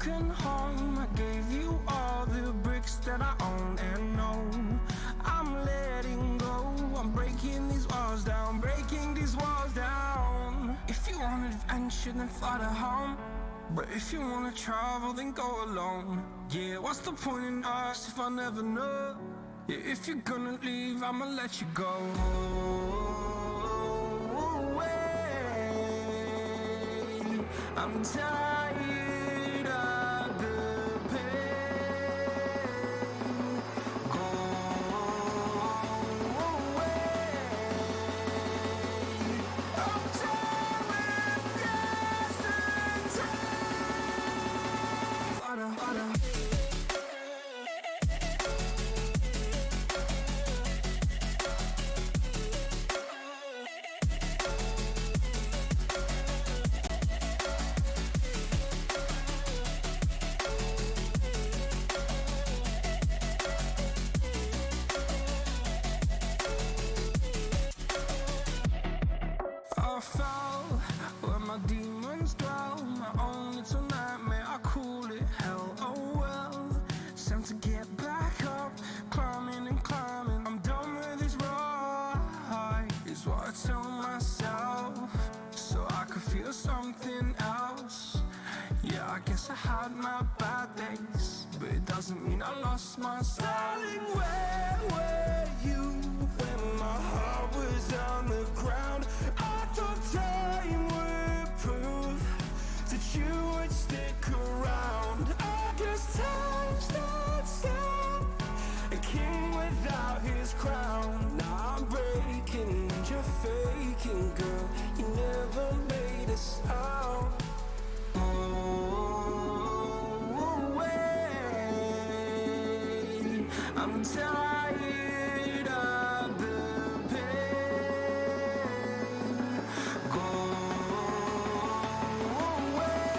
broken home. I gave you all the bricks that I own and know. I'm letting go, I'm breaking these walls down, breaking these walls down. If you want adventure, then fly to home. But if you wanna travel, then go alone. Yeah, what's the point in us if I never know? Yeah, if you're gonna leave, I'ma let you go. I'm tired of the pain. Go away. I'm tired of yesterday. Fada, fada. I fell where my demons dwell. My own little nightmare, I call it hell. Oh well, it's time to get back up, climbing and climbing. I'm done with this ride, is what I tell myself, so I could feel something else. Yeah, I guess I had my bad days, but it doesn't mean I lost my style. Darling, where were you when my heart was on the ground? I thought time would prove that you would stick around. I guess time stood still, a king without his crown. Now I'm breaking and you're faking, girl. You never made a sound. I'm tired of the pain. Go away.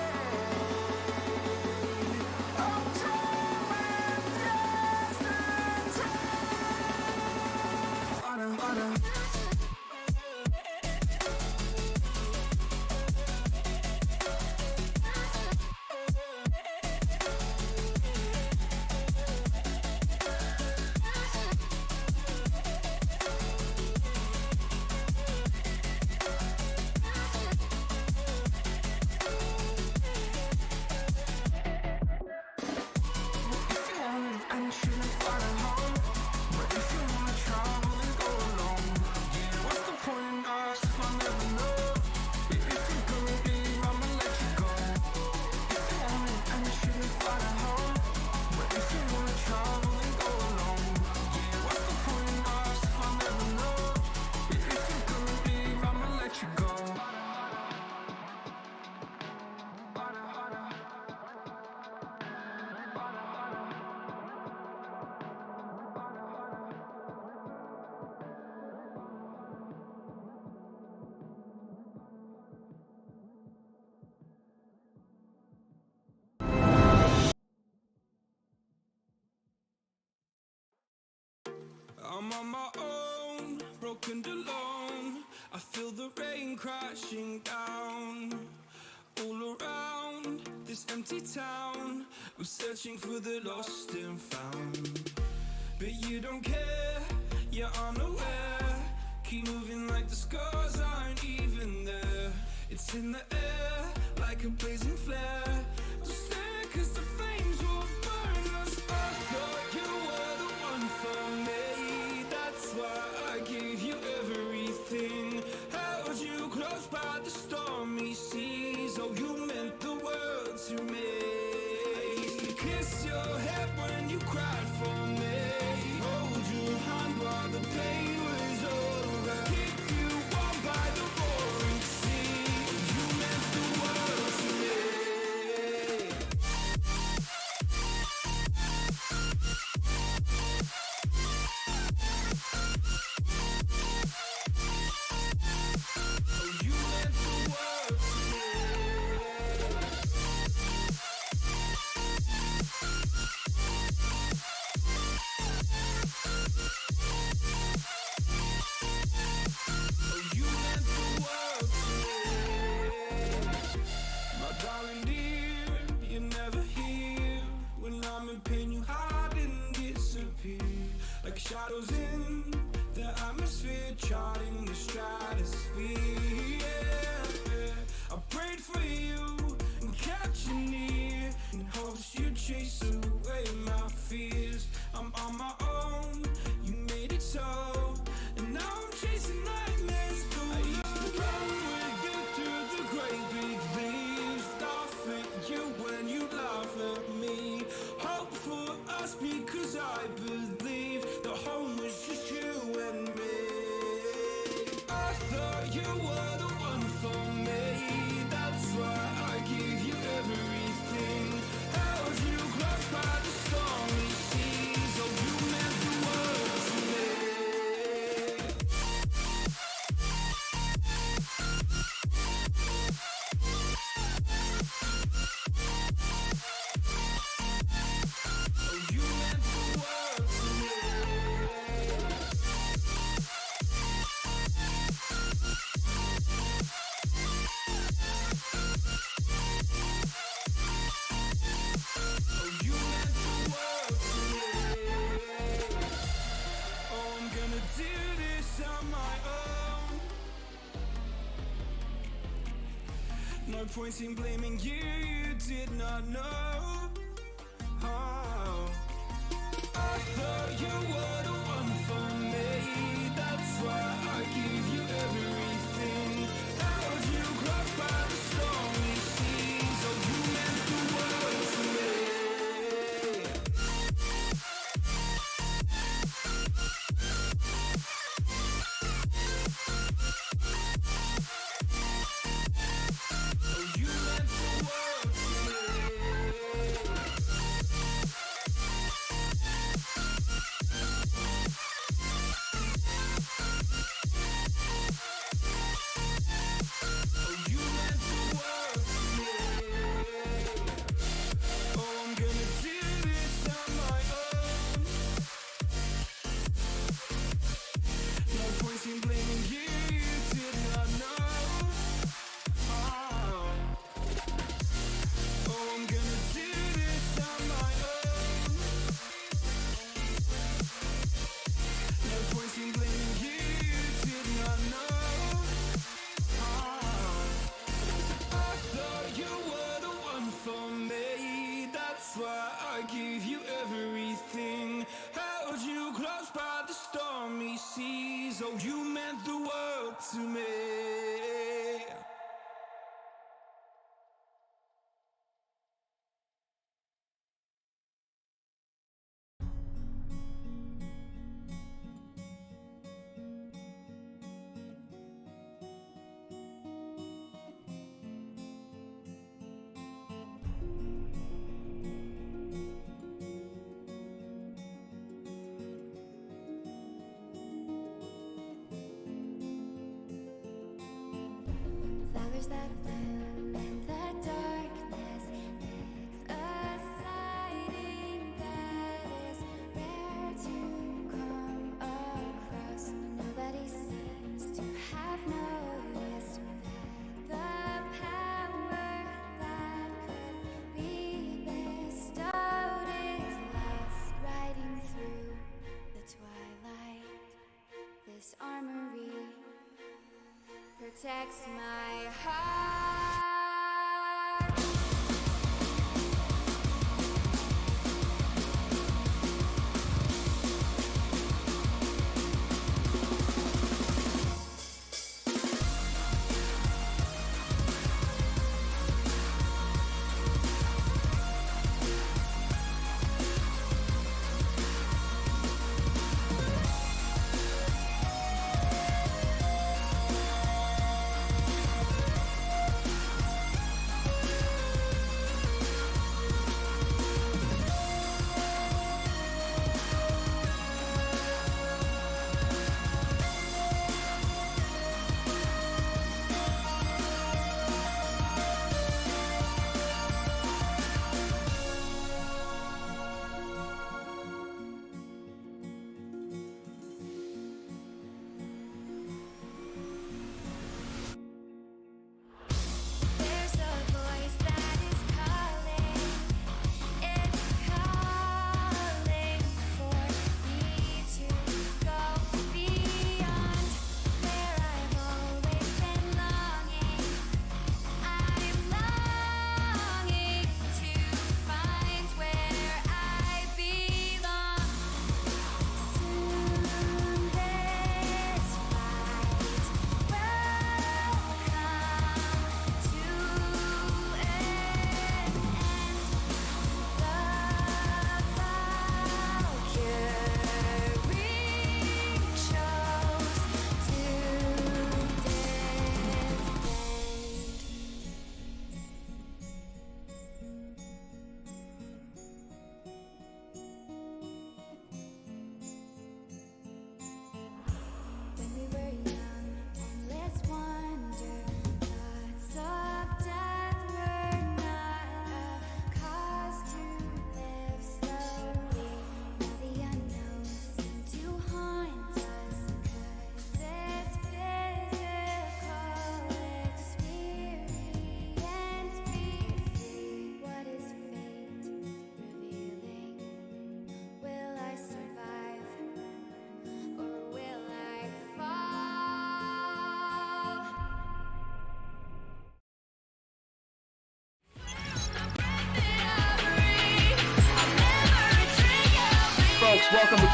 I'm tired of yesterday. Fada, fada. I'm on my own, broken and alone. I feel the rain crashing down all around this empty town. I'm searching for the lost and found, but you don't care, you're unaware. Keep moving like the scars aren't even there. It's in the air like a blazing flare. Don't stare 'cause the flames will burn us. I thought you were the one for me. That's why I gave you everything. Held you close by the stormy seas. Oh, you meant the world to me. I used to kiss your head when you cried for me. Hold your hand while the pain was over. Keep you warm by the roaring sea. Oh, you meant the world to me. like shadows in the atmosphere, charting the stratosphere. Yeah. I prayed for you and kept you near in hopes you'd chase away my fears. I'm on my own, you made it so, and now I'm chasing nightmares. I used to run with you through the great big leaves, laugh at you when you laugh at me. Hope for us because I believe the home was just you and me. I thought you were the one for me, that's why I gave you everything. Held you close by the stormy seas, oh you meant the world to me. Oh you meant the world to me. Oh, you meant the world to me. Oh, I'm gonna do this on my own. No point in blaming you, you did not know. Oh, I thought you were the one for me, that's why I gave you everything. Held you close by the stormy seas, oh you meant the world to me. Oh you meant the world to me. Oh you meant the world to me. Oh I'm gonna do this on my own. No point in blaming you, you did not know. Oh, I'm gonna do this on my own. No point in blaming you, you did not know. Oh, I thought you were the one for me, that's why I gave you everything. Held you close by the stormy seas, oh you meant the world to me. Flowers that bloom in the darkness, it's a sighting that is rare to come across. Nobody seems to have noticed that the power that could be bestowed is lost, riding through the twilight. This armory protects my heart.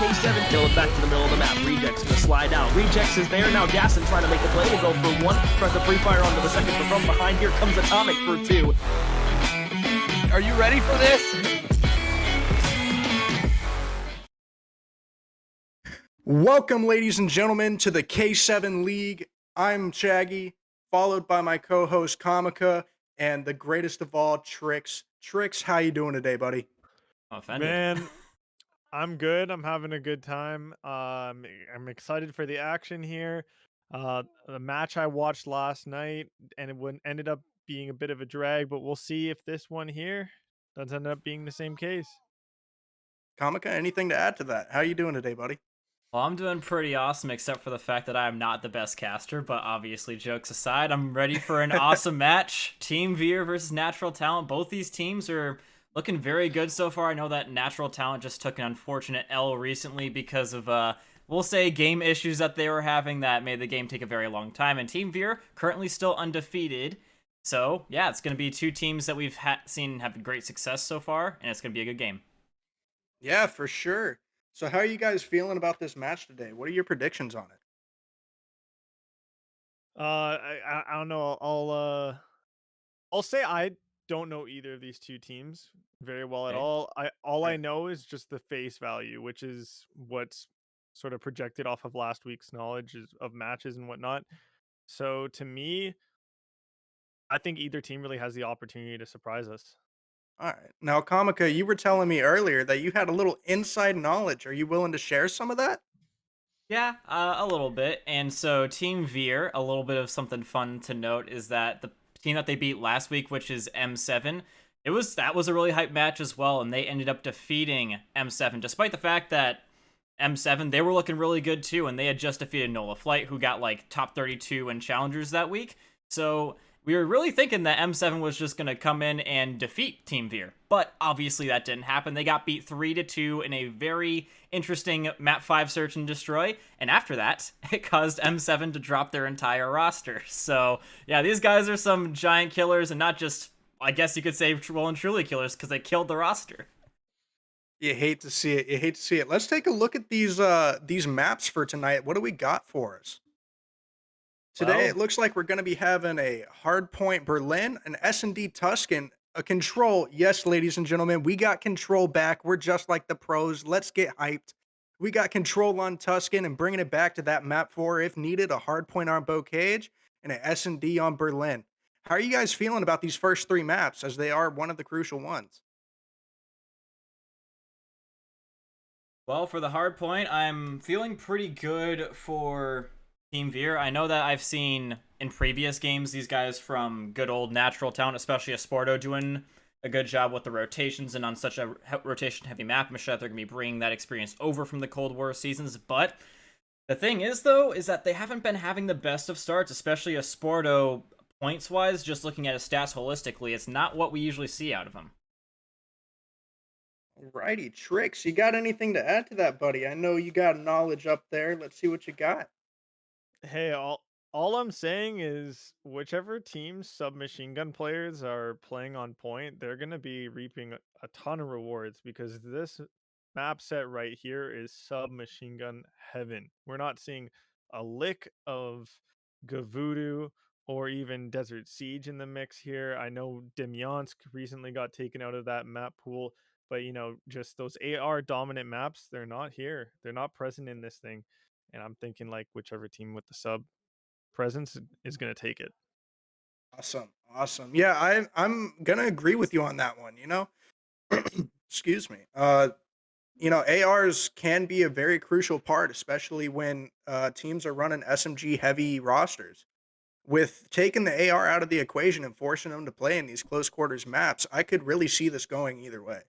K7, throw it back to the middle of the map. Reject's gonna slide out. Rejects is there, now Gasson trying to make the play. Will go for one, tries to free fire onto the second, but from behind here comes Atomic for two. Are you ready for this? Welcome, ladies and gentlemen, to the K7 League. I'm Shaggy, followed by my co-host Kamika, and the greatest of all, Trix. Trix, how you doing today, buddy? Offended. Man, I'm good. I'm having a good time. I'm excited for the action here. The match I watched last night, and ended up being a bit of a drag, but we'll see if this one here does end up being the same case. Kamika, anything to add to that? How you doing today, buddy? Well, I'm doing pretty awesome, except for the fact that I am not the best caster, but obviously, jokes aside, I'm ready for an awesome match. Team Veer versus Natural Talent. Both these teams are looking very good so far. I know that Natural Talent just took an unfortunate L recently because of, we'll say, game issues that they were having that made the game take a very long time. And Team Veer currently still undefeated. So, yeah, it's going to be two teams that we've seen have great success so far, and it's going to be a good game. Yeah, for sure. So how are you guys feeling about this match today? What are your predictions on it? I don't know. I'll say I don't know either of these two teams very well at Okay. all. All I Right. know is just the face value, which is what's sort of projected off of last week's knowledge of matches and whatnot. So to me, I think either team really has the opportunity to surprise us. All right. Now, Kamika, you were telling me earlier that you had a little inside knowledge. Are you willing to share some of that? Yeah, a little bit. And so Team Veer, a little bit of something fun to note is that the team that they beat last week, which is M7, that was a really hype match as well, and they ended up defeating M7, despite the fact that M7, they were looking really good too, and they had just defeated Nola Flight, who got like top 32 in challengers that week. So we were really thinking that M7 was just going to come in and defeat Team Veer. But obviously that didn't happen. They got beat 3-2 in a very interesting map 5 search and destroy. And after that, it caused M7 to drop their entire roster. So yeah, these guys are some giant killers and not just, I guess you could say, well and truly killers because they killed the roster. You hate to see it. You hate to see it. Let's take a look at these maps for tonight. What do we got for us? Today, it Well, looks like we're going to be having a Hardpoint Berlin, an S&D Tuscan, a Control. Yes, ladies and gentlemen, we got Control back. We're just like the pros. Let's get hyped. We got Control on Tuscan and bringing it back to that map 4 if needed, a Hardpoint on Bocage, and an S&D on Berlin. How are you guys feeling about these first 3 maps as they are one of the crucial ones? well, for the hard point, I'm feeling pretty good for Team Veer. I know that I've seen in previous games these guys from good old Natural Talent, especially a Sporto, doing a good job with the rotations and on such a rotation-heavy map. I'm sure that they're going to be bringing that experience over from the Cold War seasons. But the thing is, though, is that they haven't been having the best of starts, especially a Sporto points-wise. Just looking at his stats holistically, it's not what we usually see out of him. Alrighty, Tricks, you got anything to add to that, buddy? I know you got knowledge up there. Let's see what you got. Hey, all I'm saying is whichever team's submachine gun players are playing on point, they're gonna be reaping a ton of rewards because this map set right here is submachine gun heaven. We're not seeing a lick of Gavudu or even Desert Siege in the mix here. I know Demyansk recently got taken out of that map pool, but just those AR dominant maps, they're not here. They're not present in this thing. And I'm thinking like whichever team with the sub presence is going to take it. Awesome, awesome. Yeah, I'm gonna agree with you on that one. Excuse me. ARs can be a very crucial part, especially when teams are running SMG heavy rosters. With taking the AR out of the equation and forcing them to play in these close quarters maps, I could really see this going either way.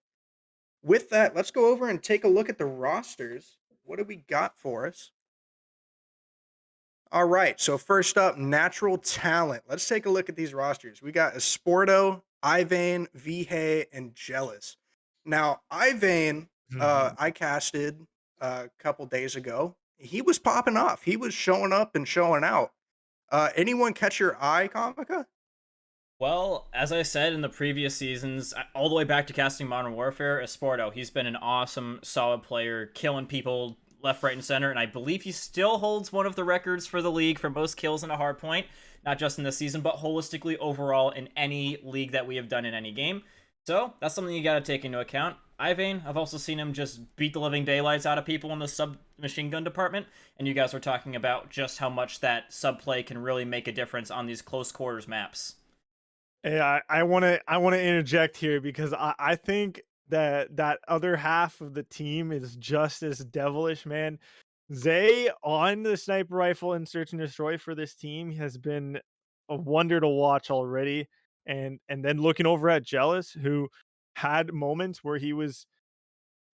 With that, let's go over and take a look at the rosters. What do we got for us? All right. So first up, natural talent. Let's take a look at these rosters. We got Esporto, Ivane, Vihey, and Jealous. Now, Ivane, Mhm. I casted a couple days ago. He was popping off. He was showing up and showing out. Anyone catch your eye, Comica? Well, as I said in the previous seasons, all the way back to casting Modern Warfare, Esporto, he's been an awesome, solid player, killing people left, right, and center, and I believe he still holds one of the records for the league for most kills in a hardpoint, not just in this season, but holistically overall in any league that we have done in any game. So, that's something you gotta take into account. Ivane, I've also seen him just beat the living daylights out of people in the submachine gun department, and you guys were talking about just how much that subplay can really make a difference on these close quarters maps. Yeah, I want to interject here because I think that that other half of the team is just as devilish, man. Zay on the sniper rifle and search and destroy for this team has been a wonder to watch already. And then looking over at Jealous, who had moments where he was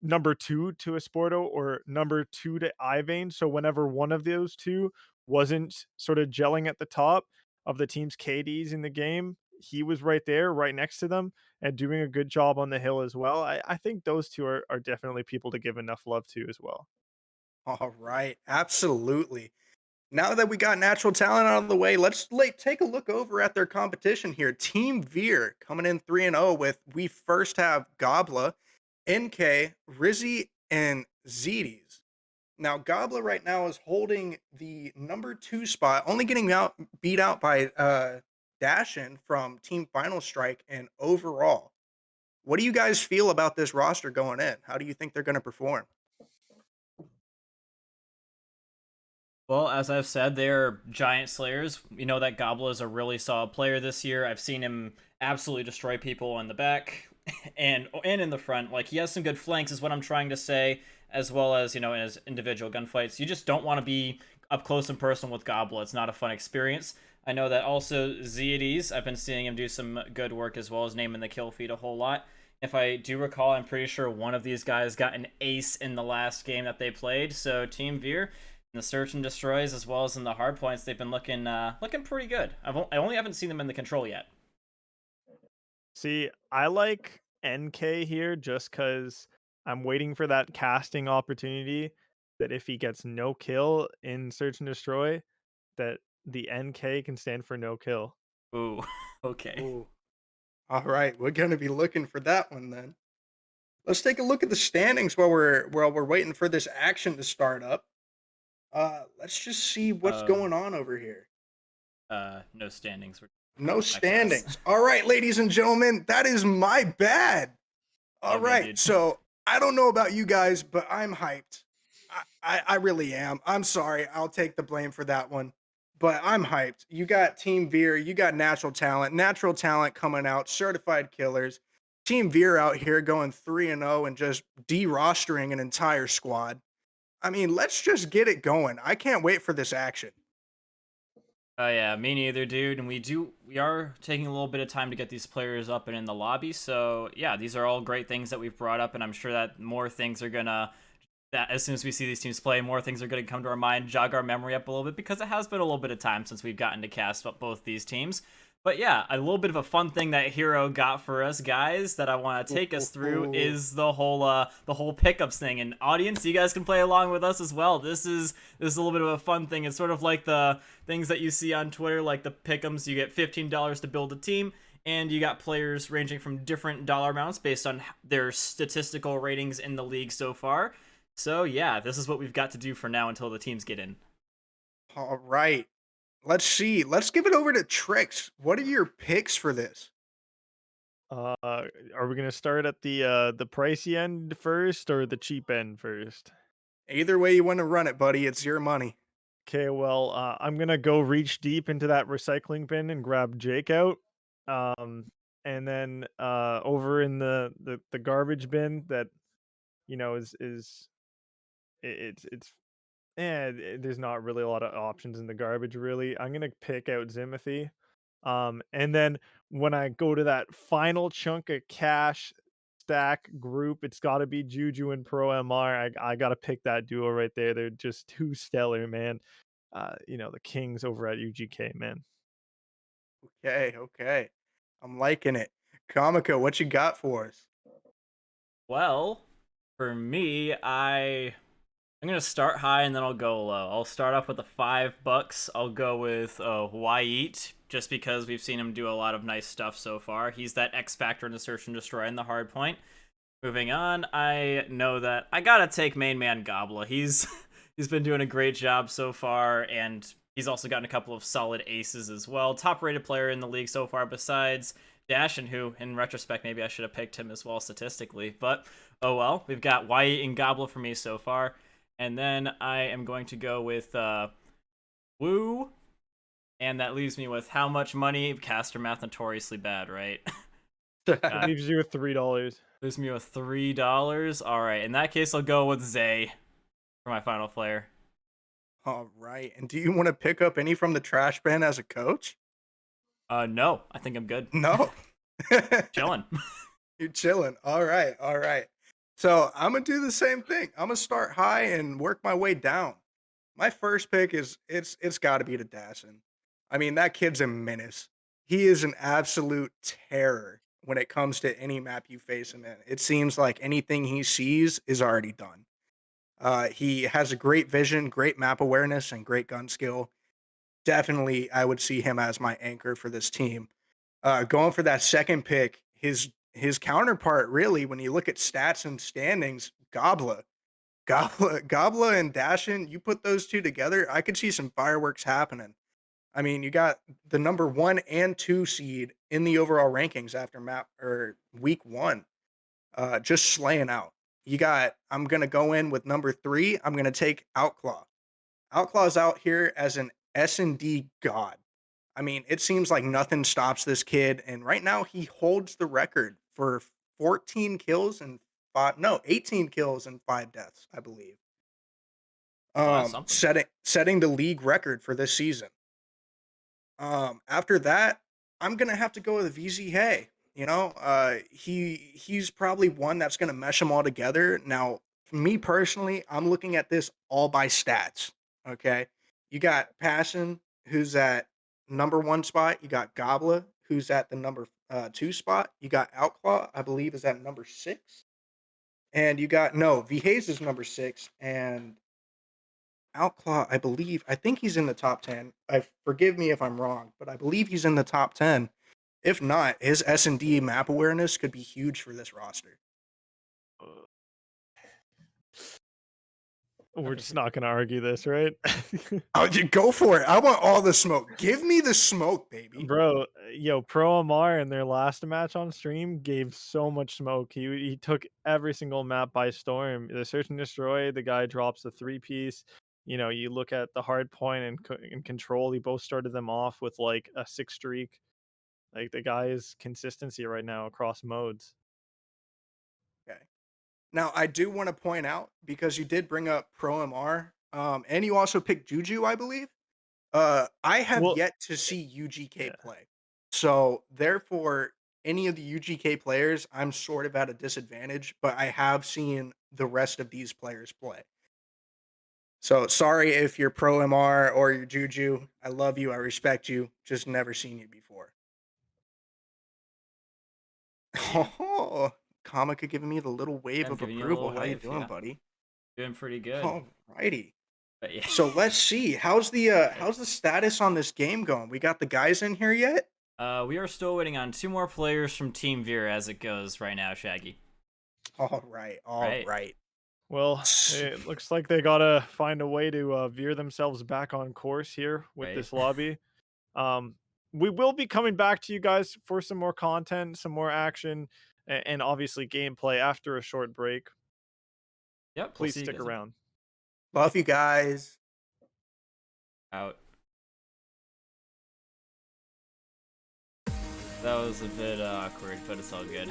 number 2 to Esporto or number 2 to Ivane. So whenever one of those two wasn't sort of gelling at the top of the team's KDs in the game, he was right there, right next to them, and doing a good job on the hill as well. I think those two are definitely people to give enough love to as well. All right, absolutely. Now that we got natural talent out of the way, let's take a look over at their competition here. Team Veer coming in 3-0 with we first have Gobla, NK, Rizzy, and Zetes. Now, Gobla right now is holding the number 2 spot, only getting beat out by Dashin from Team Final Strike and overall. What do you guys feel about this roster going in? How do you think they're going to perform? Well, as I've said, they're giant slayers. We know that Gobla is a really solid player this year. I've seen him absolutely destroy people in the back and in the front. Like, he has some good flanks, is what I'm trying to say, as well as, in his individual gunfights. You just don't want to be up close and personal with Gobla. It's not a fun experience. I know that also Zetes, I've been seeing him do some good work as well as naming the kill feed a whole lot. If I do recall, I'm pretty sure one of these guys got an ace in the last game that they played. So Team Veer, in the search and destroys as well as in the hard points, they've been looking pretty good. I only haven't seen them in the control yet. See, I like NK here just because I'm waiting for that casting opportunity that if he gets no kill in search and destroy, that the NK can stand for no kill. Ooh, okay. Ooh. All right, we're going to be looking for that one then. Let's take a look at the standings while we're waiting for this action to start up. Let's just see what's going on over here. No standings. No standings. All right, ladies and gentlemen, that is my bad. All right, dude. so I don't know about you guys, but I'm hyped. I really am. I'm sorry. I'll take the blame for that one. But I'm hyped. You got Team Veer, you got natural talent coming out, certified killers. Team Veer out here going 3-0 and just de-rostering an entire squad. I mean, let's just get it going. I can't wait for this action. Oh yeah, me neither, dude. And we are taking a little bit of time to get these players up and in the lobby. So yeah, these are all great things that we've brought up, and I'm sure that more things are gonna, that as soon as we see these teams play, more things are gonna come to our mind, jog our memory up a little bit, because it has been a little bit of time since we've gotten to cast up both these teams. But yeah, a little bit of a fun thing that Hero got for us guys that I want to take us through is the whole pickups thing. And audience, you guys can play along with us as well. This is a little bit of a fun thing. It's sort of like the things that you see on Twitter, like the pick'ems. You get $15 to build a team, and you got players ranging from different dollar amounts based on their statistical ratings in the league so far. So yeah, this is what we've got to do for now until the teams get in. All right. Let's see. Let's give it over to Trix. What are your picks for this? Are we gonna start at the pricey end first or the cheap end first? Either way you want to run it, buddy, it's your money. Okay, well, I'm gonna go reach deep into that recycling bin and grab Jake out. And then over in the garbage bin that is it's there's not really a lot of options in the garbage really. I'm gonna pick out Zimothy. And then when I go to that final chunk of cash stack group, it's got to be Juju and Pro MR. I got to pick that duo right there. They're just too stellar, man. The Kings over at UGK, man. Okay, okay. I'm liking it. Comico, what you got for us? Well, for me, I'm gonna start high and then I'll go low. I'll start off with the $5. I'll go with Wyatt just because we've seen him do a lot of nice stuff so far. He's that X factor in the search and destroy and the hard point. Moving on, I know that I gotta take main man Gobla. He's been doing a great job so far, and he's also gotten a couple of solid aces as well. Top rated player in the league so far, besides Dashin, who in retrospect maybe I should have picked him as well statistically, but oh well. We've got Wyatt and Gobla for me so far, and then I am going to go with Woo, and that leaves me with how much money? Caster math notoriously bad, right? Leaves you with $3. Leaves me with $3. All right, in that case, I'll go with Zay for my final player. All right. And do you want to pick up any from the trash bin as a coach? No, I think I'm good. No. Chilling. You're chilling. All right. All right. So I'm gonna do the same thing. I'm gonna start high and work my way down. My first pick is it's got to be the Dashin. I mean, that kid's a menace. He is an absolute terror when it comes to any map you face him in. It seems like anything he sees is already done. He has a great vision, great map awareness, and great gun skill. Definitely, I would see him as my anchor for this team. Going for that second pick, his counterpart, really, when you look at stats and standings, Gobla and Dashin, you put those two together, I could see some fireworks happening. I mean, you got the number 1 and 2 seed in the overall rankings after map or week 1, just slaying out. I'm gonna go in with number 3. I'm gonna take Outclaw. Outlaw's out here as an S&D god. I mean, it seems like nothing stops this kid, and right now he holds the record for 18 kills and 5 deaths, I believe. That's something. Setting the league record for this season. After that, I'm gonna have to go with VZ Hay. He's probably one that's gonna mesh them all together. Now, for me personally, I'm looking at this all by stats. Okay, you got Passion, who's at number 1 spot. You got Gobla, who's at the number 2 spot. You got Outclaw, I believe, is at number 6, and you got V Hayes is number 6, and Outclaw, I think he's in the top 10. Forgive me if I'm wrong, but I believe he's in the top 10. If not, his S&D map awareness could be huge for this roster. We're just not going to argue this, right? Oh, go for it. I want all the smoke. Give me the smoke, baby. Bro, Pro MR in their last match on stream gave so much smoke. He took every single map by storm. The search and destroy, the guy drops a 3-piece. You look at the hard point and control, he both started them off with like a 6 streak. Like, the guy is consistency right now across modes. Okay. Now, I do want to point out, because you did bring up Pro MR, and you also picked Juju, I believe. I have yet to see UGK play. So, therefore, any of the UGK players, I'm sort of at a disadvantage, but I have seen the rest of these players play. So, sorry if you're Pro MR or you're Juju. I love you. I respect you. Just never seen you before. Oh, Comica giving me the little wave of approval. How you doing, buddy? Doing pretty good. Alrighty. But yeah. So let's see. How's the status on this game going? We got the guys in here yet? We are still waiting on 2 more players from Team Veer as it goes right now, Shaggy. All right. Well, it looks like they gotta find a way to veer themselves back on course here with this lobby. We will be coming back to you guys for some more content, some more action, and obviously gameplay after a short break. Yep. Please stick around. Love you guys. Out. That was a bit awkward, but it's all good.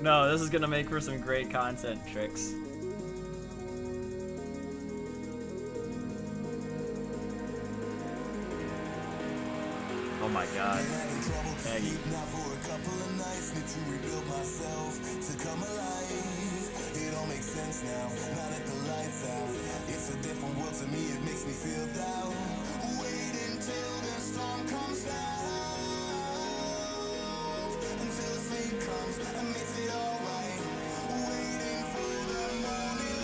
No, this is gonna make for some great content, Tricks. Oh my god. Maggie. It all makes sense now. Now that the lights out, it's a different world to me. It makes me feel down. Wait until the storm comes down. Until the sleep comes and makes it alright. Waiting for the morning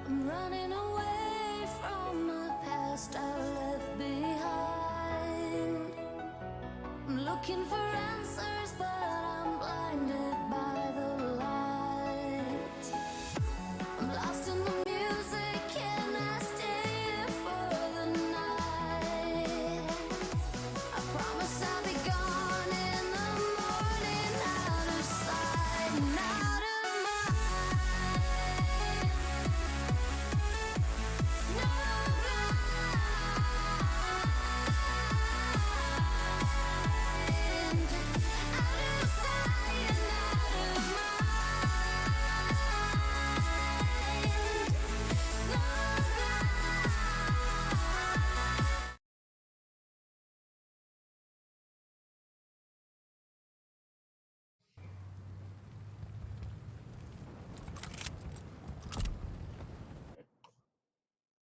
I'm running away from the past I left behind. I'm looking for answers, but I'm blinded by the light. I'm lost in the music, can I stay here for the night? I promise I'll be gone in the morning, out of sight and out of mind.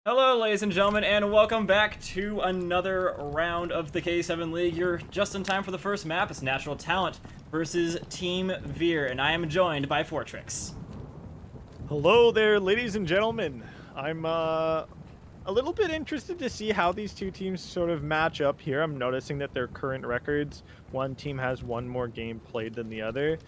Hello, ladies and gentlemen, and welcome back to another round of the K7 League. You're just in time for the first map. It's Natural Talent versus Team Veer, and I am joined by Fortrix. Hello there, ladies and gentlemen. I'm a little bit interested to see how these two teams sort of match up here. I'm noticing that their current records, one team has one more game played than the other.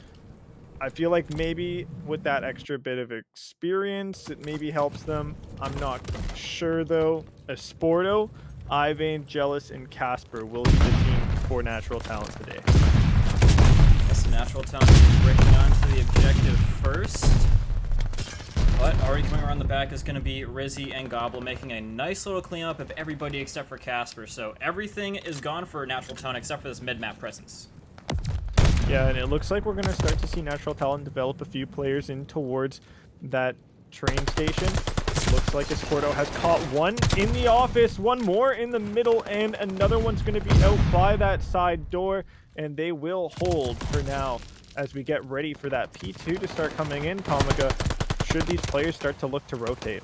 I feel like maybe with that extra bit of experience, it maybe helps them. I'm not sure though. Esporto, Ivane, Jealous, and Casper will be the team for Natural Talent today. Yes, Natural Talent is breaking on to the objective first. But already coming around the back is going to be Rizzy and Gobble, making a nice little cleanup of everybody except for Casper. So everything is gone for Natural Talent except for this mid-map presence. Yeah, and it looks like we're going to start to see Natural Talent develop a few players in towards that train station. Looks like Esporto has caught one in the office, one more in the middle, and another one's going to be out by that side door, and they will hold for now as we get ready for that P2 to start coming in. Tomica, should these players start to look to rotate?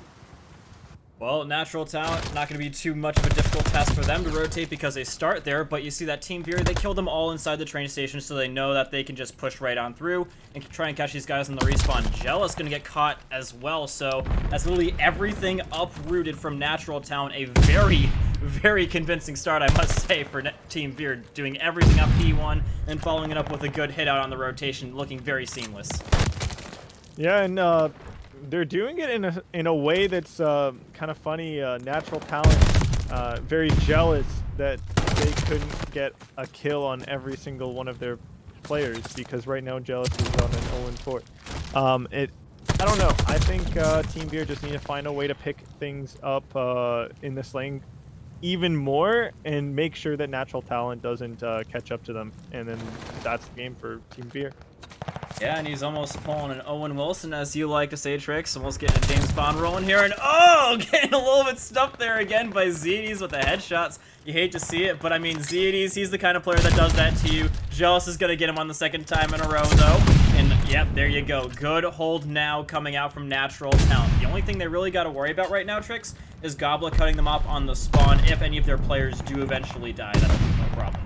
Well, Natural Talent, not going to be too much of a difficult task for them to rotate because they start there, but you see that Team Veer, they killed them all inside the train station, so they know that they can just push right on through and try and catch these guys on the respawn. Jealous going to get caught as well, so that's literally everything uprooted from Natural Talent. A very, very convincing start, I must say, for Team Veer, doing everything up P1 and following it up with a good hit out on the rotation, looking very seamless. Yeah, and they're doing it in a way that's kind of funny. Natural Talent, very jealous that they couldn't get a kill on every single one of their players because right now Jealous is on an 0-4. I don't know. I think Team Veer just need to find a way to pick things up in this lane even more and make sure that Natural Talent doesn't catch up to them, and then that's the game for Team Veer. Yeah, and he's almost pulling an Owen Wilson, as you like to say, Trix. Almost getting a James Bond rolling here, and oh, getting a little bit stuffed there again by Zedes with the headshots. You hate to see it, but I mean, Zedes, he's the kind of player that does that to you. Jealous is going to get him on the second time in a row, though. And yep, there you go. Good hold now coming out from Natural Talent. The only thing they really got to worry about right now, Trix, is Gobbler cutting them off on the spawn. If any of their players do eventually die, that'll be no problem.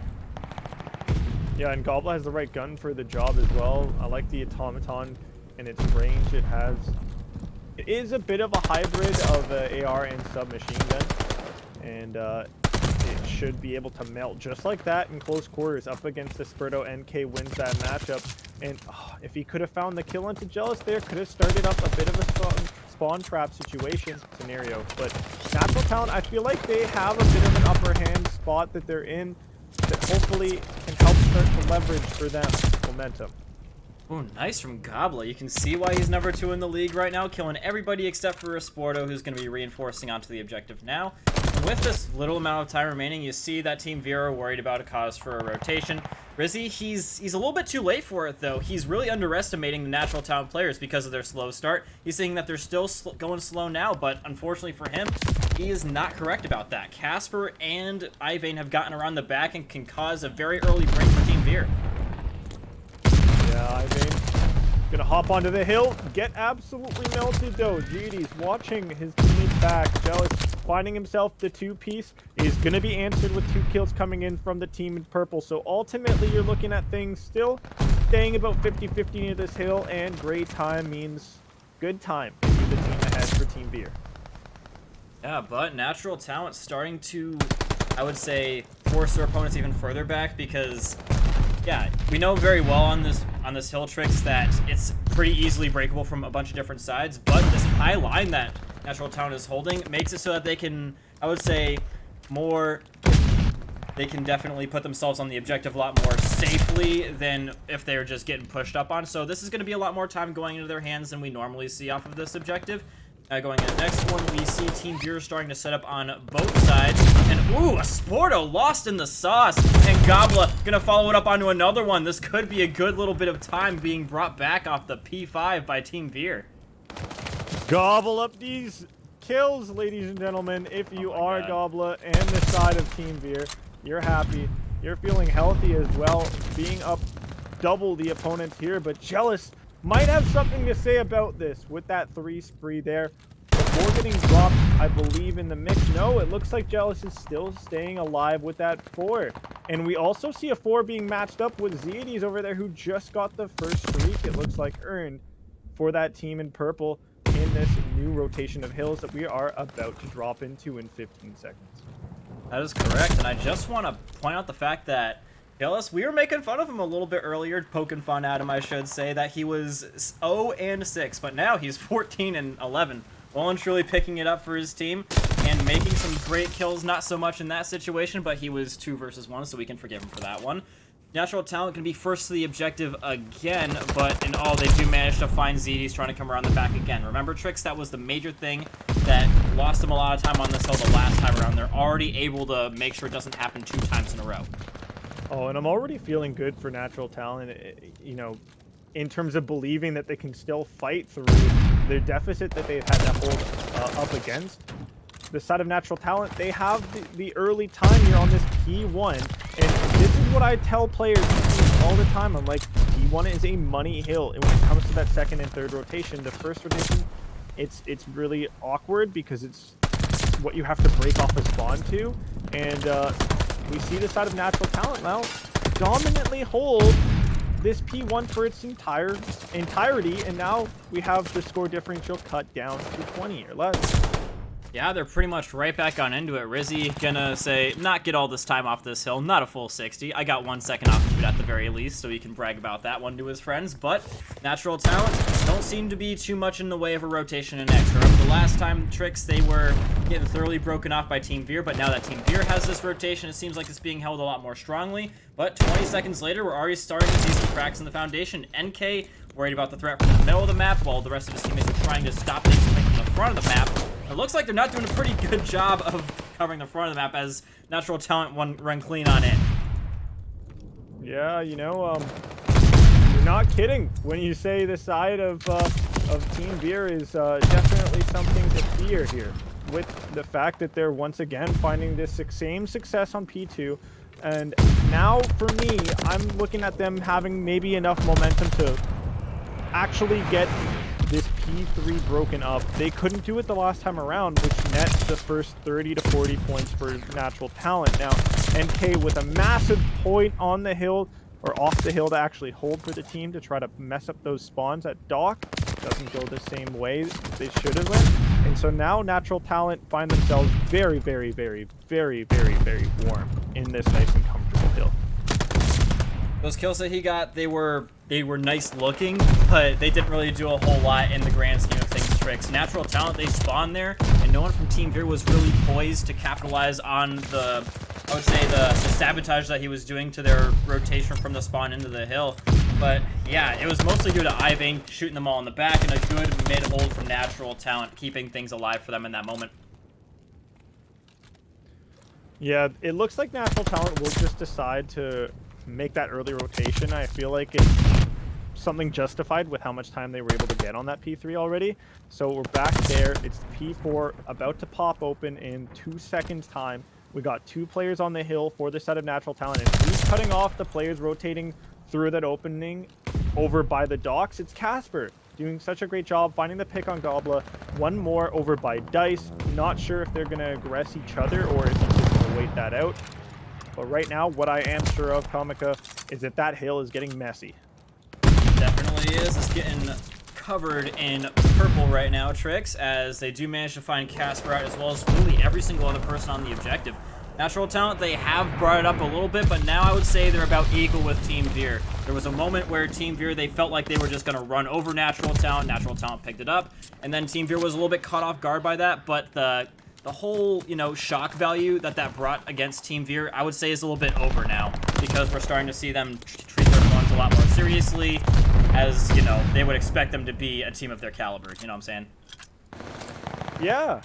Yeah, and Gobbler has the right gun for the job as well. I like the automaton and its range it has. It is a bit of a hybrid of AR and submachine gun, and it should be able to melt just like that in close quarters up against Esporto. NK wins that matchup, and if he could have found the kill onto Jealous there, could have started up a bit of a spawn trap situation scenario. But Natural Talent, I feel like they have a bit of an upper hand spot that they're in that hopefully can help start to leverage for them momentum. Oh, nice from Gobbler. You can see why he's number 2 in the league right now, killing everybody except for Esporto, who's going to be reinforcing onto the objective now. And with this little amount of time remaining, you see that Team Veer are worried about a cause for a rotation. Rizzy, he's a little bit too late for it, though. He's really underestimating the Natural Talent players because of their slow start. He's saying that they're still going slow now, but unfortunately for him, he is not correct about that. Casper and Ivane have gotten around the back and can cause a very early break for Team Veer. Yeah, Ivane gonna hop onto the hill, get absolutely melted though. GD's watching his teammates back. Jealous finding himself the 2-piece is gonna be answered with 2 kills coming in from the team in purple. So ultimately you're looking at things still staying about 50-50 near this hill, and great time means good time if you're the team edge for Team Veer. Yeah, but Natural Talent starting to, I would say, force their opponents even further back because, yeah, we know very well on this hill tricks that it's pretty easily breakable from a bunch of different sides, but this high line that Natural Talent is holding makes it so that they can, I would say, they can definitely put themselves on the objective a lot more safely than if they're just getting pushed up on. So this is going to be a lot more time going into their hands than we normally see off of this objective. Going into the next one, we see Team Veer starting to set up on both sides. And, ooh, a Sporto lost in the sauce. And Gobla going to follow it up onto another one. This could be a good little bit of time being brought back off the P5 by Team Veer. Gobble up these kills, ladies and gentlemen. If you are Gobla and the side of Team Veer, you're happy. You're feeling healthy as well, being up double the opponents here. But Jealous might have something to say about this with that 3 spree there. Before getting dropped, I believe, in the mix. No, it looks like Jealous is still staying alive with that 4. And we also see a 4 being matched up with Zeades over there, who just got the first streak, it looks like, earned for that team in purple in this new rotation of hills that we are about to drop into in 15 seconds. That is correct, and I just want to point out the fact that Jealous, we were making fun of him a little bit earlier, poking fun at him, I should say, that he was 0-6, but now he's 14-11. Well and truly picking it up for his team and making some great kills, not so much in that situation, but he was 2 versus 1, so we can forgive him for that one. Natural Talent can be first to the objective again, but in all, they do manage to find Zeades trying to come around the back again. Remember, Tricks, that was the major thing that lost them a lot of time on this hill the last time around. They're already able to make sure it doesn't happen 2 times in a row. Oh, and I'm already feeling good for Natural Talent, you know, in terms of believing that they can still fight through their deficit that they've had to hold up against. The side of Natural Talent, they have the early time here on this P1, and this is what I tell players all the time. I'm like, P1 is a money hill, and when it comes to that second and third rotation, the first rotation, it's really awkward because it's what you have to break off a spawn to, and we see the side of Natural Talent now dominantly hold this P1 for its entirety, and now we have the score differential cut down to 20 or less. Yeah, they're pretty much right back on into it. Rizzy gonna say, not get all this time off this hill, not a full 60. I got 1 second off of it at the very least, so he can brag about that one to his friends. But Natural Talent don't seem to be too much in the way of a rotation and extra. The last time Tricks, they were getting thoroughly broken off by Team Veer, but now that Team Veer has this rotation, it seems like it's being held a lot more strongly. But 20 seconds later, we're already starting to see some cracks in the foundation. NK worried about the threat from the middle of the map, while the rest of his teammates are trying to stop things coming from the front of the map. It looks like they're not doing a pretty good job of covering the front of the map as Natural Talent run clean on it. Yeah, you know, you're not kidding when you say the side of Team Veer is definitely something to fear here, with the fact that they're once again finding this same success on P2. And now, for me, I'm looking at them having maybe enough momentum to actually get this P3 broken up. They couldn't do it the last time around, which nets the first 30 to 40 points for Natural Talent. Now, NK with a massive point on the hill, or off the hill, to actually hold for the team to try to mess up those spawns at Dock. Doesn't go the same way they should have went. And so now Natural Talent find themselves very, very, very, very, very, very warm in this nice and comfortable hill. Those kills that he got, they were nice looking, but they didn't really do a whole lot in the grand scheme of things. Tricks. Natural Talent, they spawned there, and no one from Team Veer was really poised to capitalize on the, I would say, the sabotage that he was doing to their rotation from the spawn into the hill. But yeah, it was mostly due to Iving shooting them all in the back, and a good mid-hold from Natural Talent, keeping things alive for them in that moment. Yeah, it looks like Natural Talent will just decide to make that early rotation. I feel like it's something justified with how much time they were able to get on that P3 already. So we're back there. It's the P4 about to pop open in 2 seconds time. We got 2 players on the hill for the side of Natural Talent, and who's cutting off the players rotating through that opening over by the docks? It's Casper, doing such a great job finding the pick on Gobla. One more over by Dice. Not sure if they're gonna aggress each other or if he's just gonna wait that out. But right now, what I am sure of, Comica, is that hill is getting messy. Definitely is. It's getting covered in purple right now, Trix, as they do manage to find Casper out, as well as really every single other person on the objective. Natural Talent, they have brought it up a little bit, but now I would say they're about equal with Team Veer. There was a moment where Team Veer, they felt like they were just going to run over Natural Talent. Natural Talent picked it up, and then Team Veer was a little bit caught off guard by that, but the whole, shock value that brought against Team Veer, I would say is a little bit over now, because we're starting to see them treat their opponents a lot more seriously, as, they would expect them to be a team of their caliber, you know what I'm saying? Yeah.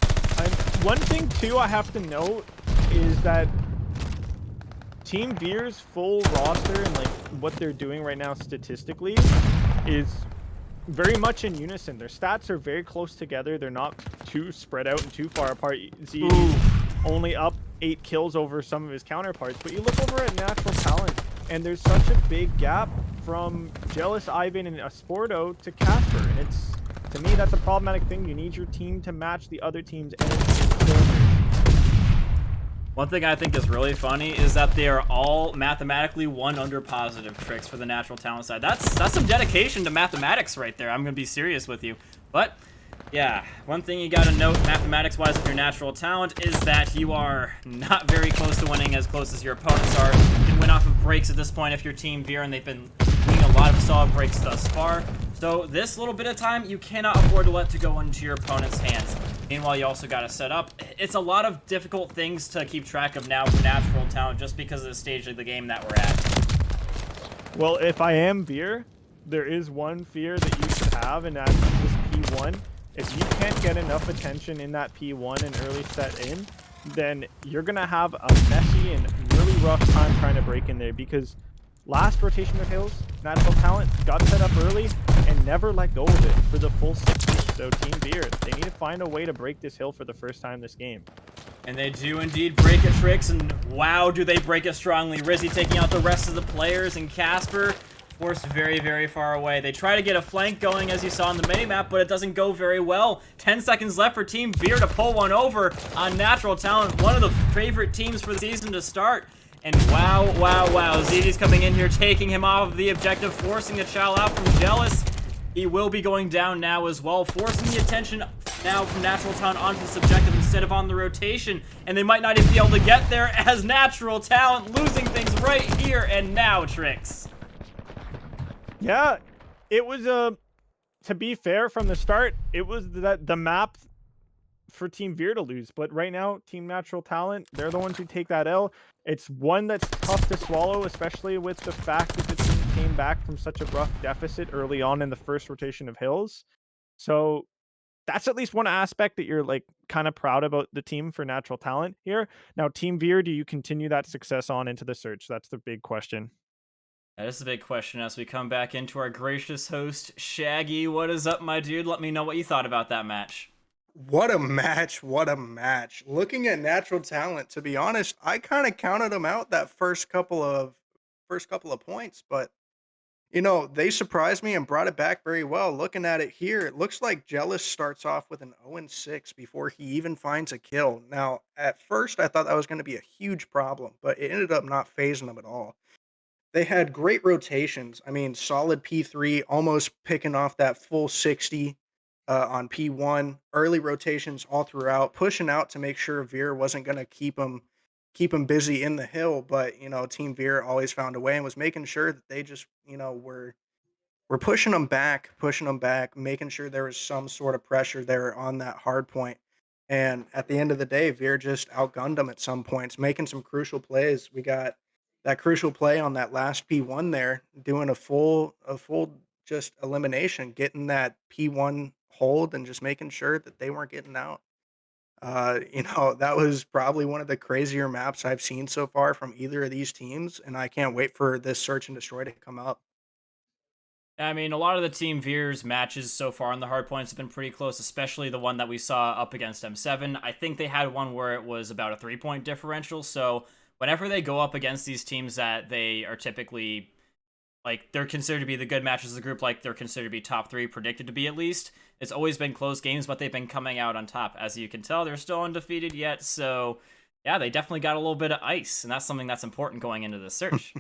One thing, too, I have to note is that Team Veer's full roster and what they're doing right now statistically is very much in unison. Their stats are very close together. They're not too spread out and too far apart. ZD's only up 8 kills over some of his counterparts, but you look over at Natural Talent and there's such a big gap from Jealous, Ivan, and Asporto to Casper, and to me that's a problematic thing. You need your team to match the other team's energy and skill. One thing I think is really funny is that they are all mathematically 1 under positive, Tricks, for the Natural Talent side. That's some dedication to mathematics right there. I'm going to be serious with you. But, yeah, one thing you got to note mathematics-wise with your Natural Talent is that you are not very close to winning as close as your opponents are. You can win off of breaks at this point if you're Team Veer, and they've been winning a lot of solid breaks thus far. So this little bit of time, you cannot afford to let to go into your opponent's hands. Meanwhile, you also got to set up. It's a lot of difficult things to keep track of now for Natural Talent just because of the stage of the game that we're at. Well, if I am Veer, there is one fear that you should have, and that's this P1. If you can't get enough attention in that P1 and early set in, then you're going to have a messy and really rough time trying to break in there, because last rotation of Hills, Natural Talent got set up early and never let go of it for the full 60. So Team Veer, they need to find a way to break this hill for the first time this game. And they do indeed break it, Tricks, and wow, do they break it strongly. Rizzy taking out the rest of the players, and Casper forced very, very far away. They try to get a flank going, as you saw on the minimap, but it doesn't go very well. 10 seconds left for Team Veer to pull one over on Natural Talent, one of the favorite teams for the season to start. And wow, ZD's coming in here, taking him off of the objective, forcing the Chow out from Jealous. He will be going down now as well, forcing the attention now from Natural Talent onto this objective instead of on the rotation. And they might not even be able to get there as Natural Talent losing things right here and now, Tricks. Yeah, it was to be fair from the start, it was the map for Team Veer to lose. But right now, Team Natural Talent, they're the ones who take that L. It's one that's tough to swallow, especially with the fact that the team came back from such a rough deficit early on in the first rotation of Hills. So that's at least one aspect that you're kind of proud about the team for Natural Talent here. Now, Team Veer, do you continue that success on into the search? That's the big question. That is the big question as we come back into our gracious host, Shaggy. What is up, my dude? Let me know what you thought about that match. What a match. What a match. Looking at Natural Talent, to be honest, I kind of counted them out that first couple of points, but they surprised me and brought it back very well. Looking at it here, it looks like Jealous starts off with an 0-6 before he even finds a kill. Now, at first, I thought that was going to be a huge problem, but it ended up not phasing them at all. They had great rotations. I mean, solid P3, almost picking off that full 60 on P1. Early rotations all throughout, pushing out to make sure Veer wasn't going to keep him busy in the hill. But Team Veer always found a way and was making sure that they just were pushing them back, making sure there was some sort of pressure there on that hard point. And at the end of the day, Veer just outgunned them at some points, making some crucial plays. We got that crucial play on that last P1 there, doing a full just elimination, getting that P1 hold and just making sure that they weren't getting out. That was probably one of the crazier maps I've seen so far from either of these teams, and I can't wait for this Search and Destroy to come up. I mean, a lot of the Team Veer's matches so far on the hard points have been pretty close, especially the one that we saw up against M7. I think they had one where it was about a 3-point differential, so whenever they go up against these teams that they are typically, they're considered to be the good matches of the group, they're considered to be top 3, predicted to be at least, it's always been close games, but they've been coming out on top. As you can tell, they're still undefeated yet, so yeah, they definitely got a little bit of ice, and that's something that's important going into this search.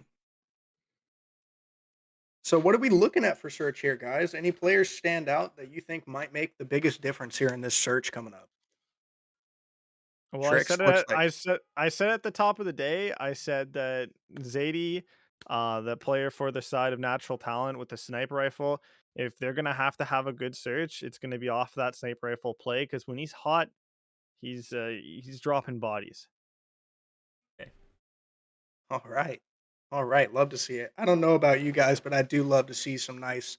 So what are we looking at for search here, guys? Any players stand out that you think might make the biggest difference here in this search coming up? Well, Tricks, looks like I said at the top of the day, I said that Zadie, the player for the side of natural talent with the sniper rifle, if they're gonna have to have a good search, it's gonna be off that sniper rifle play because when he's hot, he's dropping bodies. Okay. all right. All right, love to see it. I don't know about you guys, but I do love to see some nice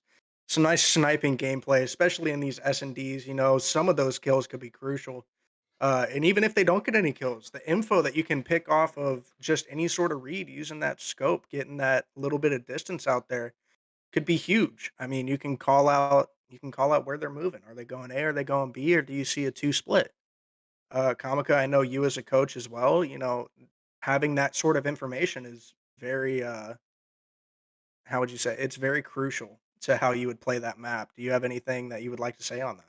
sniping gameplay, especially in these S&Ds. You know, some of those kills could be crucial. And even if they don't get any kills, the info that you can pick off of just any sort of read using that scope, getting that little bit of distance out there could be huge. I mean, you can call out where they're moving. Are they going A? Are they going B? Or do you see a two split? Kamika, I know you as a coach as well. You know, having that sort of information is very how would you say? It's very crucial to how you would play that map. Do you have anything that you would like to say on that?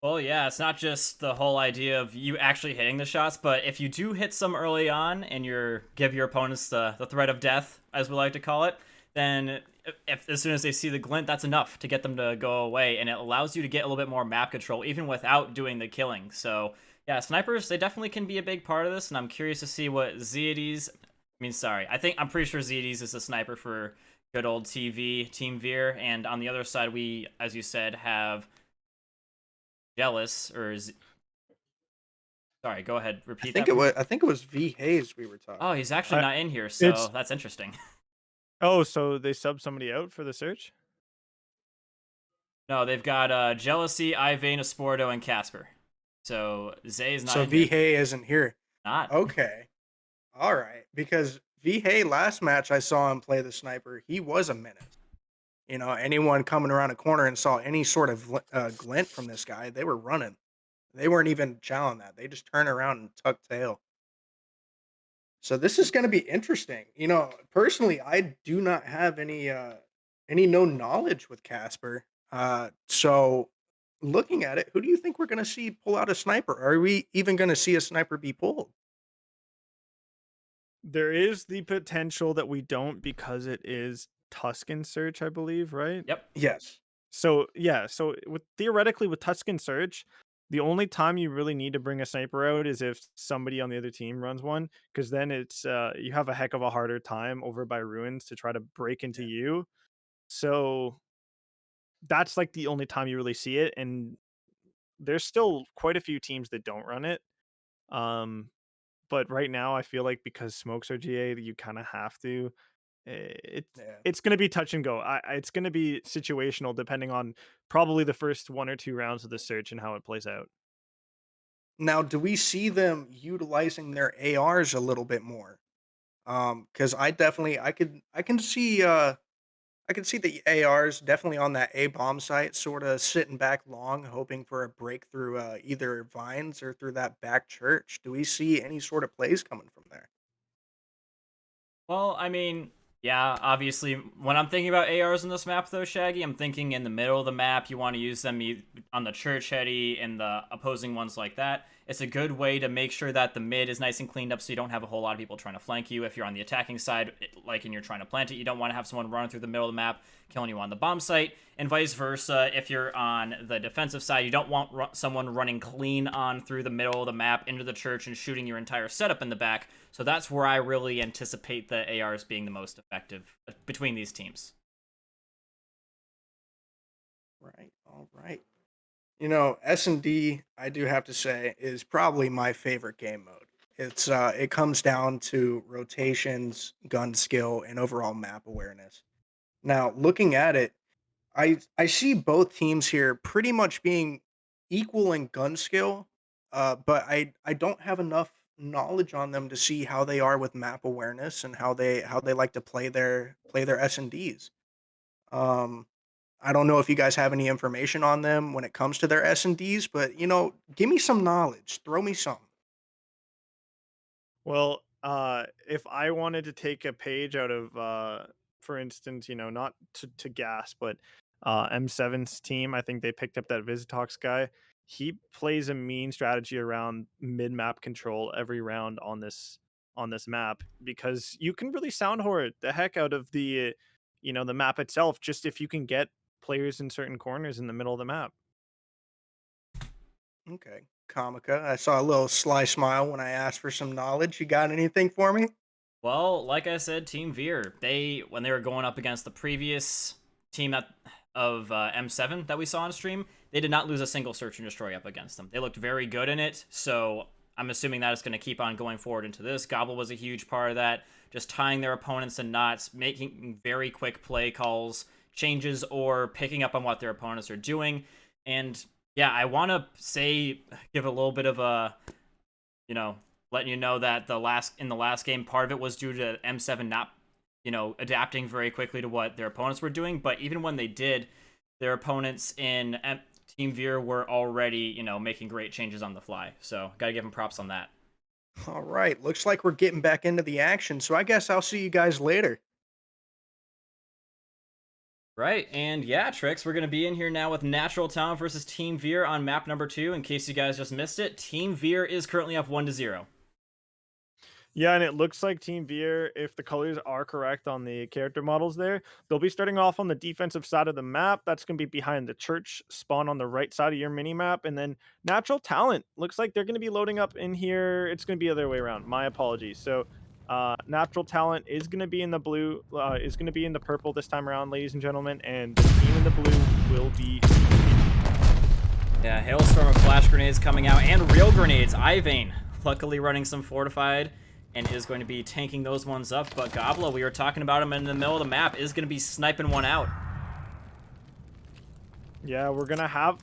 Well, yeah, it's not just the whole idea of you actually hitting the shots, but if you do hit some early on and you're give your opponents the threat of death, as we like to call it, then if as soon as they see the glint, that's enough to get them to go away, and it allows you to get a little bit more map control even without doing the killing. So yeah, snipers they definitely can be a big part of this, and I'm curious to see what Zeades. I mean, sorry, I'm pretty sure Zeades is a sniper for good old TV Team Veer, and on the other side we, as you said, have Jealous sorry, go ahead. Repeat that for me. I think it was V Hayes we were talking Oh, he's about. actually I not in here, so it's that's interesting. Oh, so they sub somebody out for the search? No, they've got Jealousy, Ivane, Esporto, and Casper. So Zay is not So in here. V isn't here. Not. Okay. All right. Because V last match I saw him play the sniper, he was a menace. You know, anyone coming around a corner and saw any sort of glint from this guy, they were running. They weren't even challenging that. They just turn around and tuck tail. So this is going to be interesting. You know, personally, I do not have any no knowledge with Casper. So looking at it, who do you think we're going to see pull out a sniper? Are we even going to see a sniper be pulled? There is the potential that we don't because it is Tuscan search, I believe, right? Yep. Yes. So yeah, so with theoretically with Tuscan Search, the only time you really need to bring a sniper out is if somebody on the other team runs one, because then it's you have a heck of a harder time over by ruins to try to break into Yeah. you. So that's like the only time you really see it, and there's still quite a few teams that don't run it. Um, but right now I feel like because smokes are GA, you kind of have to. Yeah. It's gonna be touch and go. It's gonna be situational depending on probably the first 1 or 2 rounds of the search and how it plays out. Now, do we see them utilizing their ARs a little bit more? Because I can see the ARs definitely on that A bomb site, sort of sitting back long, hoping for a breakthrough, either vines or through that back church. Do we see any sort of plays coming from there? Well, I mean, yeah, obviously, when I'm thinking about ARs in this map, though, Shaggy, I'm thinking in the middle of the map, you want to use them on the church heady and the opposing ones like that. It's a good way to make sure that the mid is nice and cleaned up so you don't have a whole lot of people trying to flank you. If you're on the attacking side, like and you're trying to plant it, you don't want to have someone running through the middle of the map, killing you on the bomb site, and vice versa. If you're on the defensive side, you don't want someone running clean on through the middle of the map into the church and shooting your entire setup in the back. So that's where I really anticipate the ARs being the most effective between these teams. Right. All right. You know, S&D, I do have to say, is probably my favorite game mode. It comes down to rotations, gun skill, and overall map awareness. Now, looking at it, I see both teams here pretty much being equal in gun skill, but I don't have enough knowledge on them to see how they are with map awareness and how they like to play their S&Ds. Um, I don't know if you guys have any information on them when it comes to their S&Ds, but you know, give me some knowledge. Throw me some. Well, if I wanted to take a page out of, for instance, not to gas, but M7's team, I think they picked up that Visitox guy. He plays a mean strategy around mid map control every round on this map because you can really sound horde the heck out of the the map itself, just if you can get players in certain corners in the middle of the map. Okay. Comica, I saw a little sly smile when I asked for some knowledge. You got anything for me? Well, like I said, Team Veer, when they were going up against the previous team of M7 that we saw on stream, they did not lose a single search and destroy up against them. They looked very good in it, so I'm assuming that is going to keep on going forward into this. Gobble was a huge part of that, just tying their opponents in knots, making very quick play calls, changes, or picking up on what their opponents are doing. And yeah, I want to give a little bit of a, letting you know that in the last game, part of it was due to M7 not, adapting very quickly to what their opponents were doing. But even when they did, their opponents in Team Veer were already, making great changes on the fly. So got to give them props on that. All right. Looks like we're getting back into the action. So I guess I'll see you guys later. Right, and yeah, Trix, we're going to be in here now with Natural Talent versus Team Veer on map number 2. In case you guys just missed it, Team Veer is currently up 1-0. Yeah, and it looks like Team Veer, if the colors are correct on the character models there, they'll be starting off on the defensive side of the map. That's going to be behind the church spawn on the right side of your mini map. And then Natural Talent looks like they're going to be loading up in here. It's going to be the other way around. My apologies. So Natural Talent is going to be in the blue, is going to be in the purple this time around, ladies and gentlemen. And the team in the blue will be... Yeah, hailstorm of flash grenades coming out and real grenades. Ivane, luckily running some fortified, and is going to be tanking those ones up. But Gobla, we were talking about him in the middle of the map, is going to be sniping one out. Yeah, we're going to have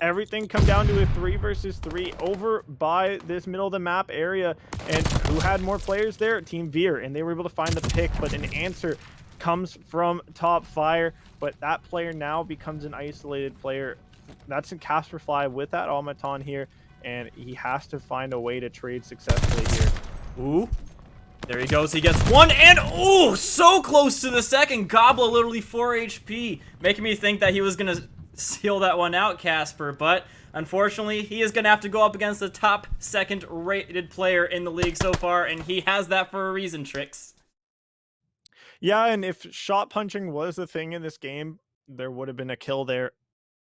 everything come down to a 3 versus 3 over by this middle of the map area. And who had more players there? Team Veer, and they were able to find the pick, but an answer comes from Top Fire. But that player now becomes an isolated player. That's a Casper Fly with that automaton here, and he has to find a way to trade successfully here. Ooh. There he goes. He gets one, and ooh, so close to the second. Gobla literally 4 HP, making me think that he was going to seal that one out, Casper. But unfortunately, he is going to have to go up against the top second rated player in the league so far, and he has that for a reason, Trix. Yeah, and if shot punching was the thing in this game, there would have been a kill there.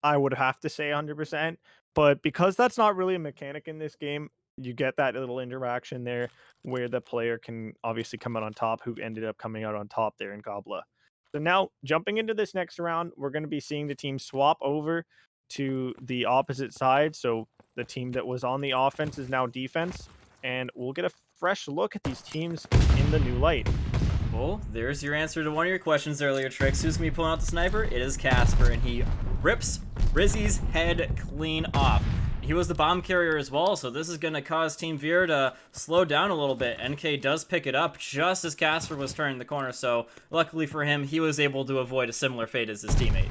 I would have to say 100%. But because that's not really a mechanic in this game, you get that little interaction there where the player can obviously come out on top, who ended up coming out on top there in Gobla. So now, jumping into this next round, we're going to be seeing the team swap over to the opposite side. So the team that was on the offense is now defense, and we'll get a fresh look at these teams in the new light. Well, there's your answer to one of your questions earlier, Trix. Who's going to be pulling out the sniper? It is Casper, and he rips Rizzy's head clean off. He was the bomb carrier as well, so this is going to cause Team Veer to slow down a little bit. NK does pick it up just as Casper was turning the corner, so luckily for him, he was able to avoid a similar fate as his teammate.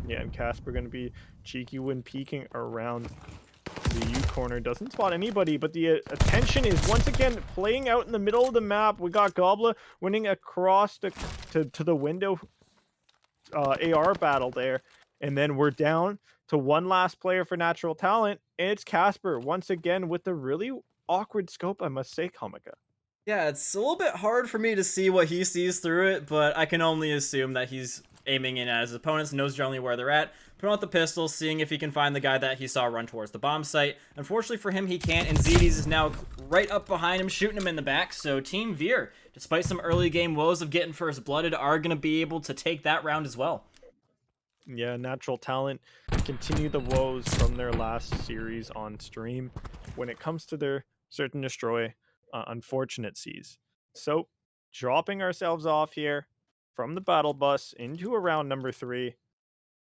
Yeah, and Casper going to be cheeky when peeking around the U corner. Doesn't spot anybody, but the attention is once again playing out in the middle of the map. We got Gobla winning across to the window AR battle there. And then we're down to one last player for Natural Talent, and it's Casper once again with the really awkward scope, I must say, Comica. Yeah, it's a little bit hard for me to see what he sees through it, but I can only assume that he's aiming in at his opponents, knows generally where they're at, putting out the pistol, seeing if he can find the guy that he saw run towards the bomb site. Unfortunately for him, he can't, and Zedis is now right up behind him, shooting him in the back. So Team Veer, despite some early game woes of getting first blooded, are going to be able to take that round as well. Yeah, Natural Talent continue the woes from their last series on stream when it comes to their search and destroy unfortunate seas. So dropping ourselves off here from the battle bus into a round number 3,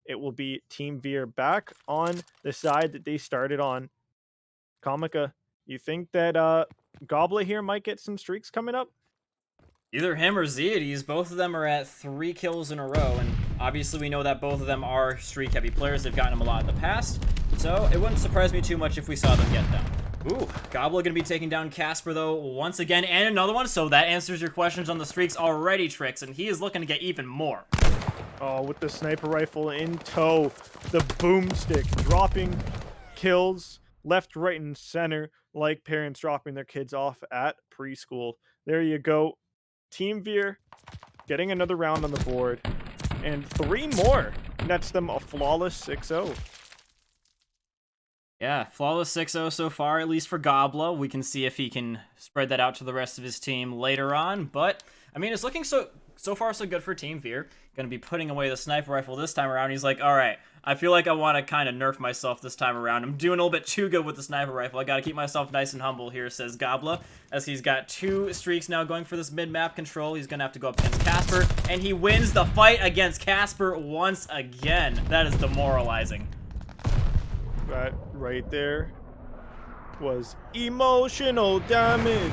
it will be Team Veer back on the side that they started on. Comica, you think that Gobla here might get some streaks coming up? Either him or Zeades, both of them are at 3 kills in a row, and obviously we know that both of them are streak-heavy players. They've gotten them a lot in the past, so it wouldn't surprise me too much if we saw them get them. Ooh, Gobla going to be taking down Casper, though, once again, and another one, so that answers your questions on the streaks already, Trix, and he is looking to get even more. Oh, with the sniper rifle in tow, the boomstick dropping kills left, right, and center, like parents dropping their kids off at preschool. There you go. Team Veer getting another round on the board, and 3 more nets them a flawless 6-0. Yeah, flawless 6-0 so far, at least for Gobla. We can see if he can spread that out to the rest of his team later on. But, I mean, it's looking so far so good for Team Veer. Going to be putting away the sniper rifle this time around. He's like, all right, I feel like I want to kind of nerf myself this time around. I'm doing a little bit too good with the sniper rifle. I got to keep myself nice and humble here, says Gobla, as he's got 2 streaks now going for this mid-map control. He's going to have to go up against Casper, and he wins the fight against Casper once again. That is demoralizing. That right there was emotional damage.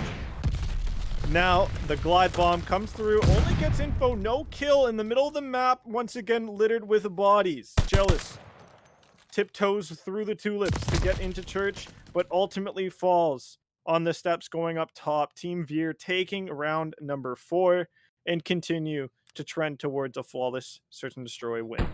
Now, the glide bomb comes through, only gets info, no kill in the middle of the map, once again littered with bodies. Jealous tiptoes through the tulips to get into church, but ultimately falls on the steps going up top. Team Veer taking round number 4 and continue to trend towards a flawless search and destroy win.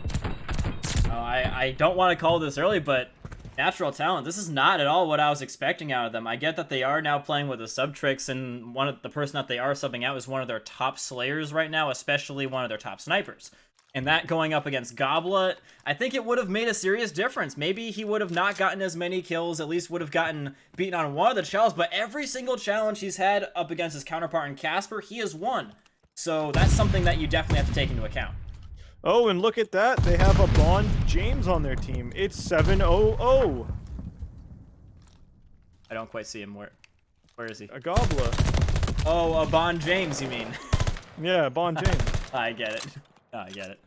I don't want to call this early, but Natural Talent, this is not at all what I was expecting out of them. I get that they are now playing with the sub-tricks, and the person that they are subbing out is one of their top slayers right now, especially one of their top snipers. And that going up against Gobla, I think it would have made a serious difference. Maybe he would have not gotten as many kills, at least would have gotten beaten on one of the challenges, but every single challenge he's had up against his counterpart in Casper, he has won. So that's something that you definitely have to take into account. Oh, and look at that. They have a Bond James on their team. It's 7-0-0. I don't quite see him. Where is he? A Gobla. Oh, a Bond James, you mean? Yeah, Bond James. I get it. I get it.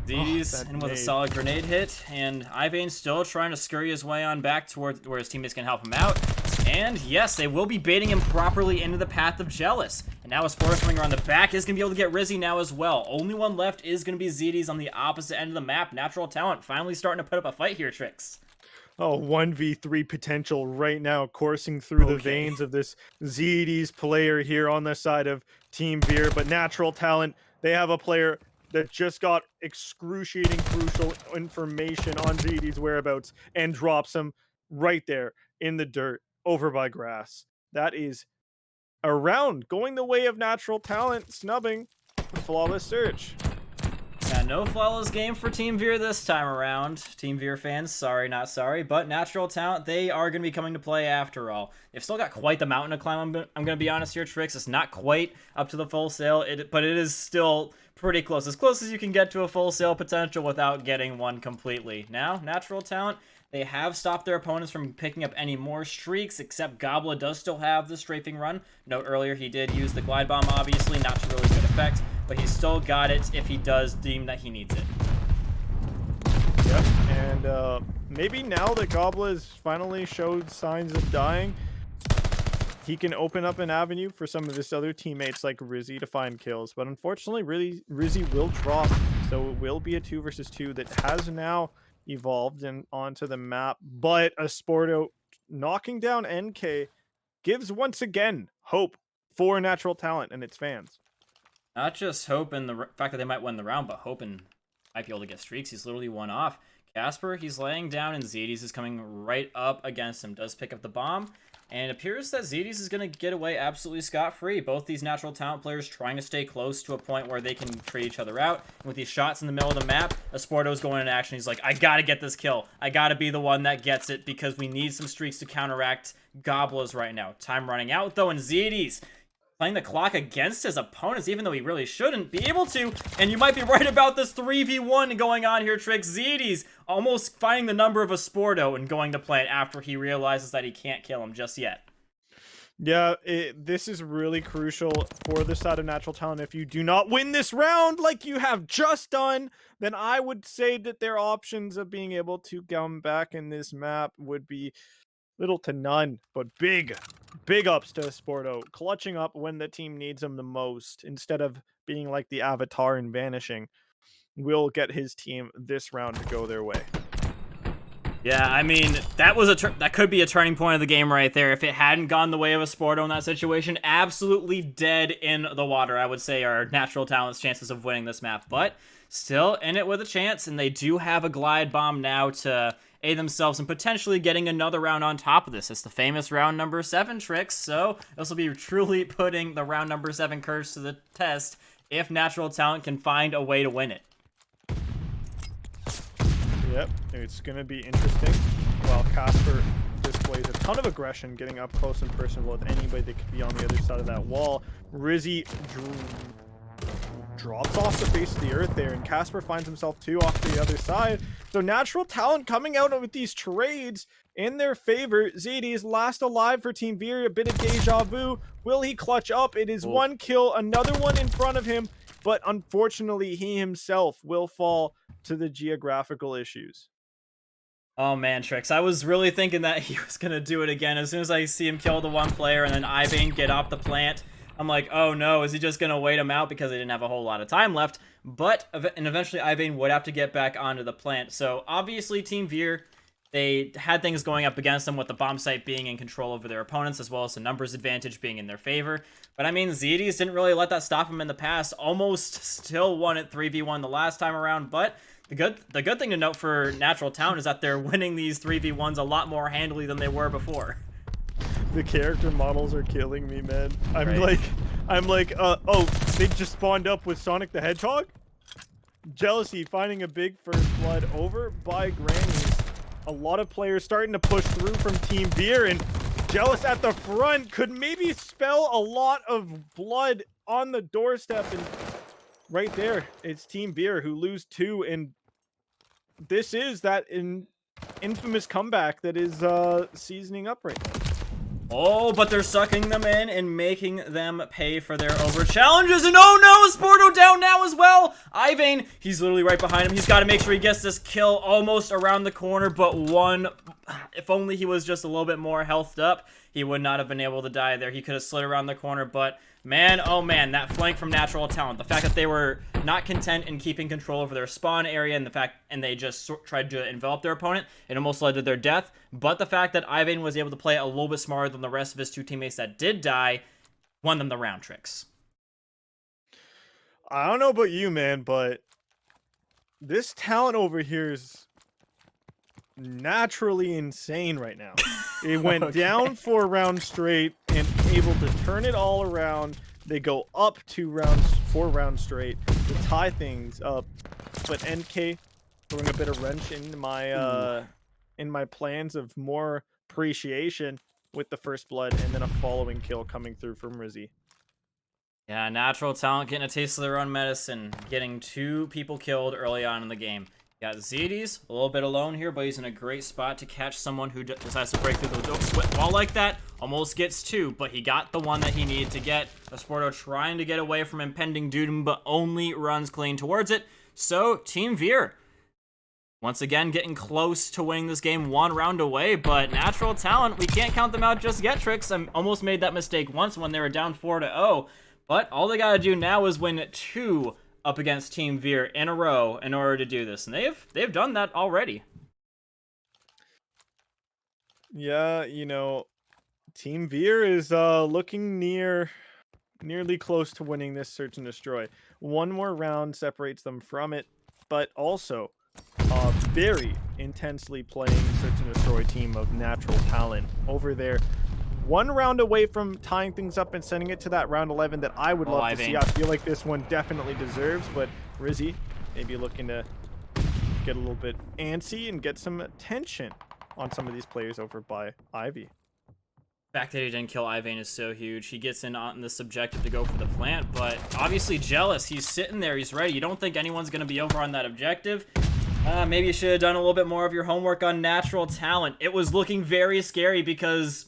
Z's in with a nade. solid grenade hit, and Ivane still trying to scurry his way on back towards where his teammates can help him out. And yes, they will be baiting him properly into the path of Jealous. And now his Forest Ringer on the back is going to be able to get Rizzy now as well. Only one left is going to be ZD's on the opposite end of the map. Natural Talent finally starting to put up a fight here, Trix. Oh, 1v3 potential right now coursing through the veins of this ZD's player here on the side of Team Veer. But Natural Talent, they have a player that just got excruciating crucial information on ZD's whereabouts and drops him right there in the dirt over by grass. That is a round going the way of Natural Talent, snubbing the flawless search. Yeah, no flawless game for Team Veer this time around. Team Veer fans, sorry, not sorry. But Natural Talent, they are going to be coming to play after all. They've still got quite the mountain to climb, I'm going to be honest here, Trix. It's not quite up to the full sail, but it is still pretty close. As close as you can get to a full sail potential without getting one completely. Now, Natural Talent, they have stopped their opponents from picking up any more streaks, except Gobla does still have the strafing run. Note earlier he did use the glide bomb, obviously, not to really good effect, but he's still got it if he does deem that he needs it. Yep, and maybe now that Gobla has finally showed signs of dying, he can open up an avenue for some of his other teammates like Rizzy to find kills. But unfortunately, Rizzy will drop, so it will be a 2 versus 2 that has now evolved and onto the map. But a Sporto knocking down NK gives once again hope for Natural Talent and its fans. Not just hope in the fact that they might win the round, but hoping might be able to get streaks. He's literally one off. Casper, he's laying down, and Zedis is coming right up against him. Does pick up the bomb, and it appears that Zedis is going to get away absolutely scot-free. Both these Natural Talent players trying to stay close to a point where they can trade each other out. And with these shots in the middle of the map, Esporto's going into action. He's like, I got to get this kill. I got to be the one that gets it because we need some streaks to counteract Goblas right now. Time running out, though, and Zedis playing the clock against his opponents, even though he really shouldn't be able to. And you might be right about this 3v1 going on here, Trix. Zedis almost finding the number of Esporto and going to play it after he realizes that he can't kill him just yet. Yeah, this is really crucial for the side of Natural Talent. If you do not win this round like you have just done, then I would say that their options of being able to come back in this map would be little to none, but big ups to Sporto, clutching up when the team needs him the most, instead of being like the Avatar and vanishing, will get his team this round to go their way. Yeah, I mean, that could be a turning point of the game right there. If it hadn't gone the way of a Sporto in that situation, absolutely dead in the water, I would say, are Natural Talent's chances of winning this map. But still in it with a chance, and they do have a glide bomb now to aid themselves in potentially getting another round on top of this. It's the famous round number 7 tricks, so this will be truly putting the round number 7 curse to the test if Natural Talent can find a way to win it. Yep, it's going to be interesting. While Casper displays a ton of aggression, getting up close and personal with anybody that could be on the other side of that wall, Rizzy drops off the face of the earth there, and Casper finds himself 2 off the other side. So Natural Talent coming out with these trades in their favor. ZD's last alive for Team Veer, a bit of deja vu. Will he clutch up? It is 1 kill, another one in front of him, but unfortunately he himself will fall to the geographical issues. Oh man, Trix, I was really thinking that he was going to do it again. As soon as I see him kill the 1 player and then Ivane get off the plant, I'm like, oh no, is he just going to wait him out because they didn't have a whole lot of time left? But, and eventually Ivane would have to get back onto the plant. So obviously Team Veer, they had things going up against them with the bomb site being in control over their opponents, as well as the numbers advantage being in their favor. But I mean, ZDs didn't really let that stop him in the past. Almost still won at 3v1 the last time around, but the good thing to note for Natural Talent is that they're winning these 3v1s a lot more handily than they were before. The character models are killing me, man. I'm Right. like, oh, they just spawned up with Sonic the Hedgehog? Jealousy finding a big first blood over by Grannies. A lot of players starting to push through from Team Veer, and Jealous at the front could maybe spell a lot of blood on the doorstep, and right there, it's Team Veer who lose 2, and this is that infamous comeback that is seasoning up right now. Oh, but they're sucking them in and making them pay for their over challenges. And oh no, Sporto down now as well. Ivane, he's literally right behind him. He's got to make sure he gets this kill almost around the corner, but if only he was just a little bit more healthed up, he would not have been able to die there. He could have slid around the corner, but man, oh man, that flank from Natural Talent. The fact that they were not content in keeping control over their spawn area, and they just tried to envelop their opponent, it almost led to their death. But the fact that Ivane was able to play a little bit smarter than the rest of his 2 teammates that did die, won them the round, Tricks. I don't know about you, man, but this talent over here is naturally insane right now. It went down 4 rounds straight and able to turn it all around. They go up 4 rounds straight to tie things up. But NK throwing a bit of wrench in my plans of more appreciation with the first blood, and then a following kill coming through from Rizzy. Yeah, Natural Talent getting a taste of their own medicine, getting 2 people killed early on in the game. Got ZD's a little bit alone here, but he's in a great spot to catch someone who decides to break through the wall like that. Almost gets 2, but he got the one that he needed to get. Sporto trying to get away from impending doom, but only runs clean towards it. So, Team Veer, once again, getting close to winning this game 1 round away, but Natural Talent, we can't count them out just yet, Tricks. I almost made that mistake once when they were down 4-0, but all they gotta do now is win 2 up against Team Veer in a row in order to do this, and they've done that already. Yeah, you know, Team Veer is looking nearly close to winning this search and destroy. 1 more round separates them from it, but also very intensely playing search and destroy team of Natural Talent over there. 1 round away from tying things up and sending it to that round 11 that I would love to see. I feel like this one definitely deserves, but Rizzy maybe looking to get a little bit antsy and get some attention on some of these players over by Ivy. The fact that he didn't kill Ivane is so huge. He gets in on this objective to go for the plant, but obviously Jealous. He's sitting there. He's ready. You don't think anyone's going to be over on that objective? Maybe you should have done a little bit more of your homework on Natural Talent. It was looking very scary because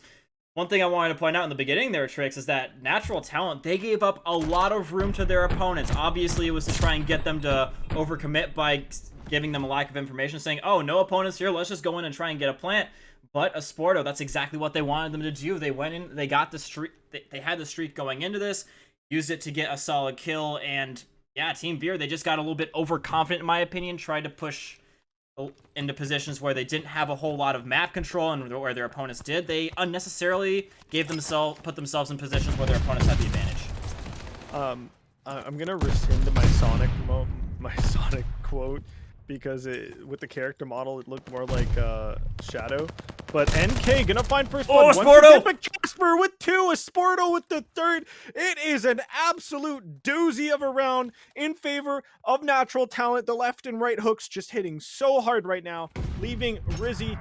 one thing I wanted to point out in the beginning there, Tricks, is that Natural Talent, they gave up a lot of room to their opponents. Obviously, it was to try and get them to overcommit by giving them a lack of information, saying, oh, no opponents here, let's just go in and try and get a plant. But Sporto, that's exactly what they wanted them to do. They went in, they got the streak, they had the streak going into this, used it to get a solid kill, and yeah, Team Veer, they just got a little bit overconfident, in my opinion, tried to push into positions where they didn't have a whole lot of map control and where their opponents did. They unnecessarily put themselves in positions where their opponents had the advantage. I'm gonna rescind my Sonic quote. because with the character model, it looked more like Shadow. But NK gonna find first blood once Sporto! again, but Casper with 2, a Sporto with the 3rd. It is an absolute doozy of a round in favor of Natural Talent. The left and right hooks just hitting so hard right now, leaving Rizzy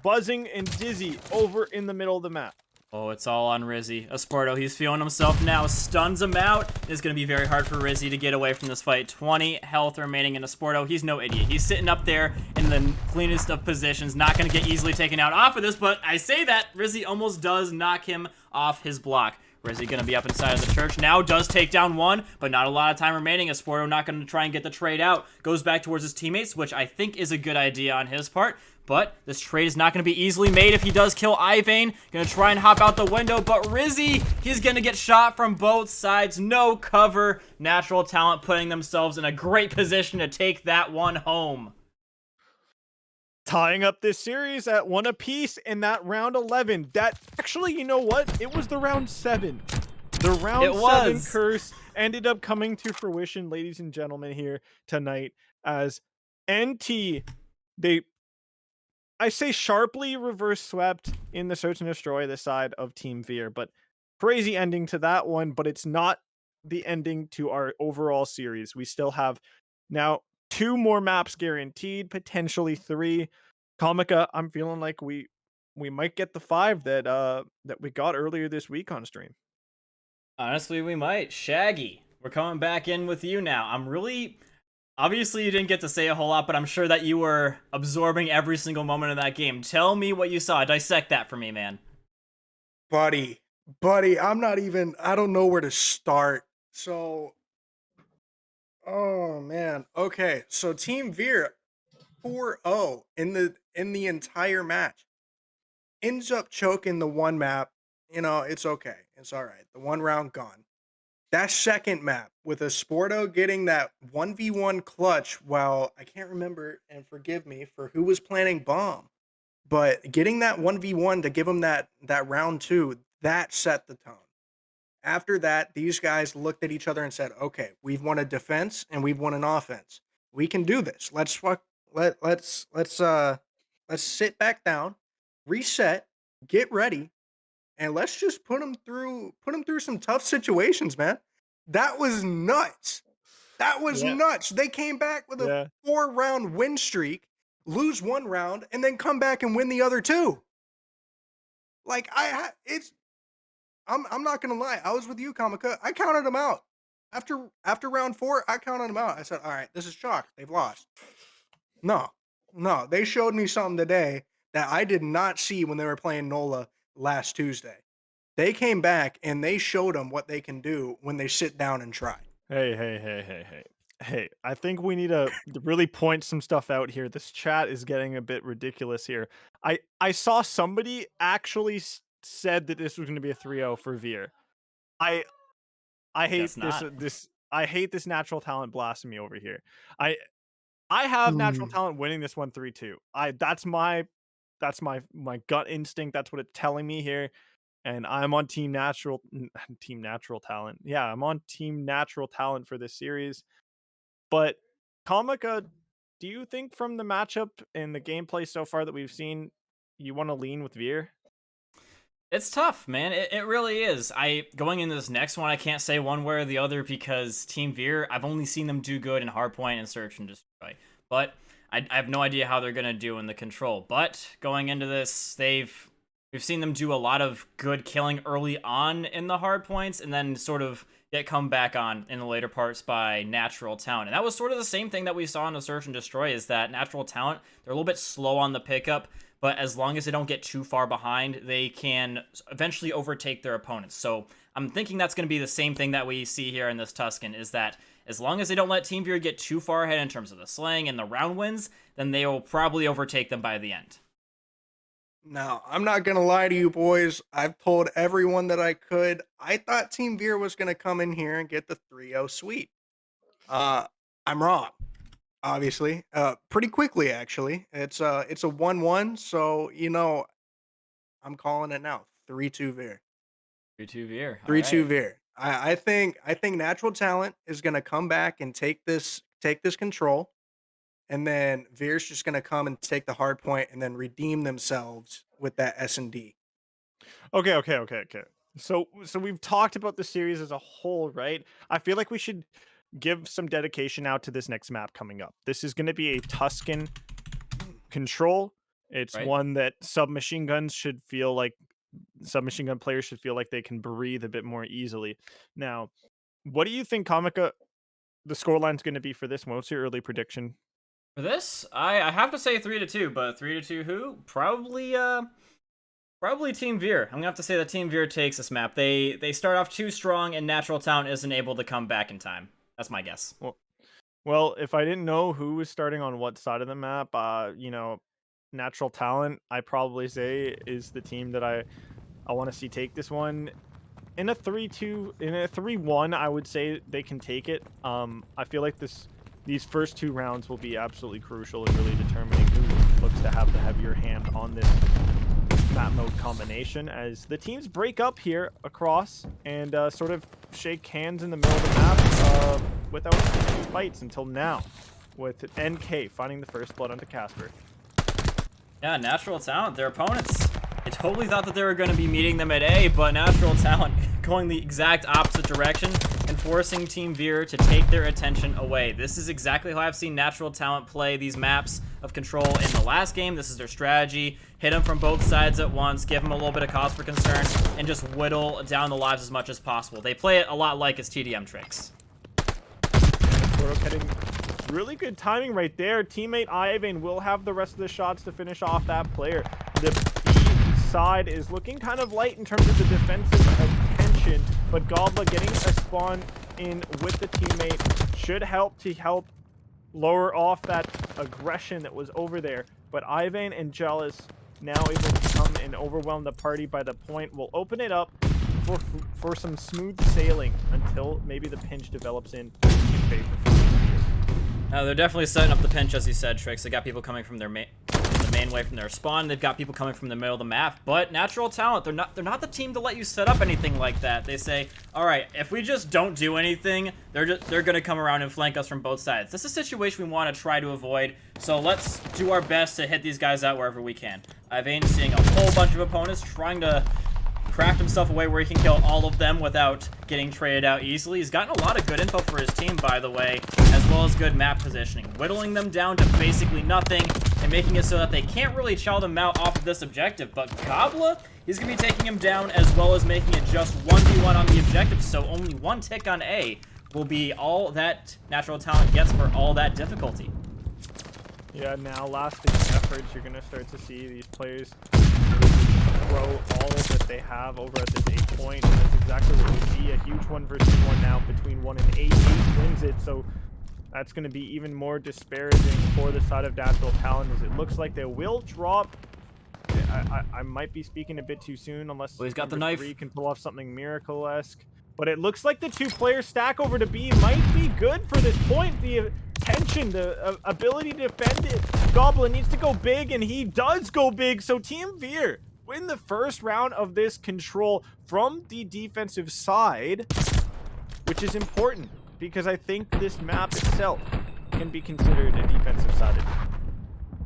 buzzing and dizzy over in the middle of the map. Oh, it's all on Rizzy. Esporto, he's feeling himself now, stuns him out. It's going to be very hard for Rizzy to get away from this fight. 20 health remaining in Esporto. He's no idiot. He's sitting up there in the cleanest of positions, not going to get easily taken out off of this, but I say that, Rizzy almost does knock him off his block. Rizzy going to be up inside of the church now, does take down one, but not a lot of time remaining. Esporto not going to try and get the trade out. Goes back towards his teammates, which I think is a good idea on his part. But this trade is not going to be easily made if he does kill Ivane. Going to try and hop out the window, but Rizzy, he's going to get shot from both sides. No cover. Natural Talent putting themselves in a great position to take that one home. Tying up this series at 1 apiece in that round 11. That actually, you know what? It was the round 7. The round 7 curse ended up coming to fruition, ladies and gentlemen, here tonight as NT, I say sharply reverse swept in the search and destroy the side of Team Veer, but crazy ending to that one, but it's not the ending to our overall series. We still have now 2 more maps guaranteed, potentially 3. Comica, I'm feeling like we might get the 5 that we got earlier this week on stream. Honestly, we might. Shaggy, we're coming back in with you now. Obviously, you didn't get to say a whole lot, but I'm sure that you were absorbing every single moment of that game. Tell me what you saw. Dissect that for me, man. Buddy, I don't know where to start. So, oh man. Okay, so Team Veer 4-0 in the entire match. Ends up choking the one map. You know, it's okay. It's all right. The one round gone. That second map with Esporto getting that 1v1 clutch while I can't remember, and forgive me, for who was planning bomb. But getting that 1v1 to give him that round 2, that set the tone. After that, these guys looked at each other and said, "Okay, we've won a defense and we've won an offense. We can do this. Let's sit back down, reset, get ready, and let's just put them through some tough situations, man." That was nuts. That was nuts. They came back with a 4-round win streak, lose 1 round, and then come back and win the other 2. Like I'm not gonna lie. I was with you, Kamika. I counted them out after round 4. I counted them out. I said, "All right, this is chalk. They've lost." No, they showed me something today that I did not see when they were playing NOLA last Tuesday. They came back and they showed them what they can do when they sit down and try. Hey, I think we need to really point some stuff out here. This chat is getting a bit ridiculous here. I saw somebody actually said that this was going to be a 3-0 for Veer. I hate this I hate this Natural Talent blasphemy over here. I have Natural Talent winning this one 3-2. That's my gut instinct. That's what it's telling me here. And I'm on Team Natural Talent. Yeah, I'm on Team Natural Talent for this series. But Comica, do you think from the matchup and the gameplay so far that we've seen, you want to lean with Veer? It's tough, man. It really is. Going into this next one, I can't say one way or the other because Team Veer, I've only seen them do good in Hardpoint and Search and Destroy. But I have no idea how they're going to do in the Control. But going into this, we've seen them do a lot of good killing early on in the Hardpoints and then sort of get come back on in the later parts by Natural Talent. And that was sort of the same thing that we saw in the Search and Destroy, is that Natural Talent, they're a little bit slow on the pickup, but as long as they don't get too far behind, they can eventually overtake their opponents. So I'm thinking that's going to be the same thing that we see here in this Tuscan, is that as long as they don't let Team Veer get too far ahead in terms of the slaying and the round wins, then they will probably overtake them by the end. Now, I'm not going to lie to you boys. I've told everyone that I could. I thought Team Veer was going to come in here and get the 3-0 sweep. I'm wrong, obviously. Pretty quickly, actually. It's a 1-1, so, you know, I'm calling it now. 3-2 Veer. 3-2 Veer. 3-2 Veer. I think Natural Talent is going to come back and take this control. and then Veer's just gonna come and take the hard point and then redeem themselves with that S&D. Okay. So we've talked about the series as a whole, right? I feel like we should give some dedication out to this next map coming up. This is going to be a Tuscan control. It's Right? one that submachine gun players should feel like they can breathe a bit more easily. Now, what do you think, Comica, the scoreline's going to be for this one? What's your early prediction? For this, I have to say 3-2, but 3-2 who? Probably Team Veer. I'm gonna have to say that Team Veer takes this map. They start off too strong, and Natural Talent isn't able to come back in time. That's my guess. Well, if I didn't know who was starting on what side of the map, Natural Talent, I probably say is the team that I want to see take this one. In a 3-2, in a 3-1, I would say they can take it. I feel like these first 2 rounds will be absolutely crucial in really determining who looks to have the heavier hand on this map mode combination, as the teams break up here across and sort of shake hands in the middle of the map without any fights until now, with NK finding the first blood onto Casper. Yeah, Natural Talent, their opponents. I totally thought that they were going to be meeting them at A, but Natural Talent going the exact opposite direction and forcing Team Veer to take their attention away. This is exactly how I've seen Natural Talent play these maps of control in the last game. This is their strategy. Hit them from both sides at once, give them a little bit of cause for concern, and just whittle down the lives as much as possible. They play it a lot like his TDM tricks. We're getting really good timing right there. Teammate Ivan will have the rest of the shots to finish off that player. The B side is looking kind of light in terms of the defensive attention, but Gobbler getting a spawn in with the teammate should help lower off that aggression that was over there. But Ivan and Jealous now able to come and overwhelm the party by the point will open it up for some smooth sailing until maybe the pinch develops in favor. They're definitely setting up the pinch, as you said, Tricks. They got people coming from the main way from their spawn. They've got people coming from the middle of the map. But Natural Talent, they're not the team to let you set up anything like that. They say, all right, if we just don't do anything, they're gonna come around and flank us from both sides. This is a situation we want to try to avoid. So let's do our best to hit these guys out wherever we can. Ivan's seeing a whole bunch of opponents trying to craft himself away where he can kill all of them without getting traded out easily. He's gotten a lot of good info for his team, by the way, as well as good map positioning, whittling them down to basically nothing and making it so that they can't really chow them out off of this objective. But Gobbler, he's going to be taking him down as well as making it just 1v1 on the objective, so only 1 tick on A will be all that Natural Talent gets for all that difficulty. Yeah, now last-ditch efforts, you're going to start to see these players throw all that they have over at this 8 point, and that's exactly what we see. A huge 1 versus 1 now between 1 and 8. 8 wins it, so that's going to be even more disparaging for the side of Natural Talent, as it looks like they will drop. I might be speaking a bit too soon, unless he's got the knife. 3 can pull off something miracle-esque. But it looks like the 2-player stack over to B might be good for this point. The tension, the ability to defend it. Goblin needs to go big, and he does go big. So Team Veer win the first round of this control from the defensive side, which is important because I think this map itself can be considered a defensive-sided.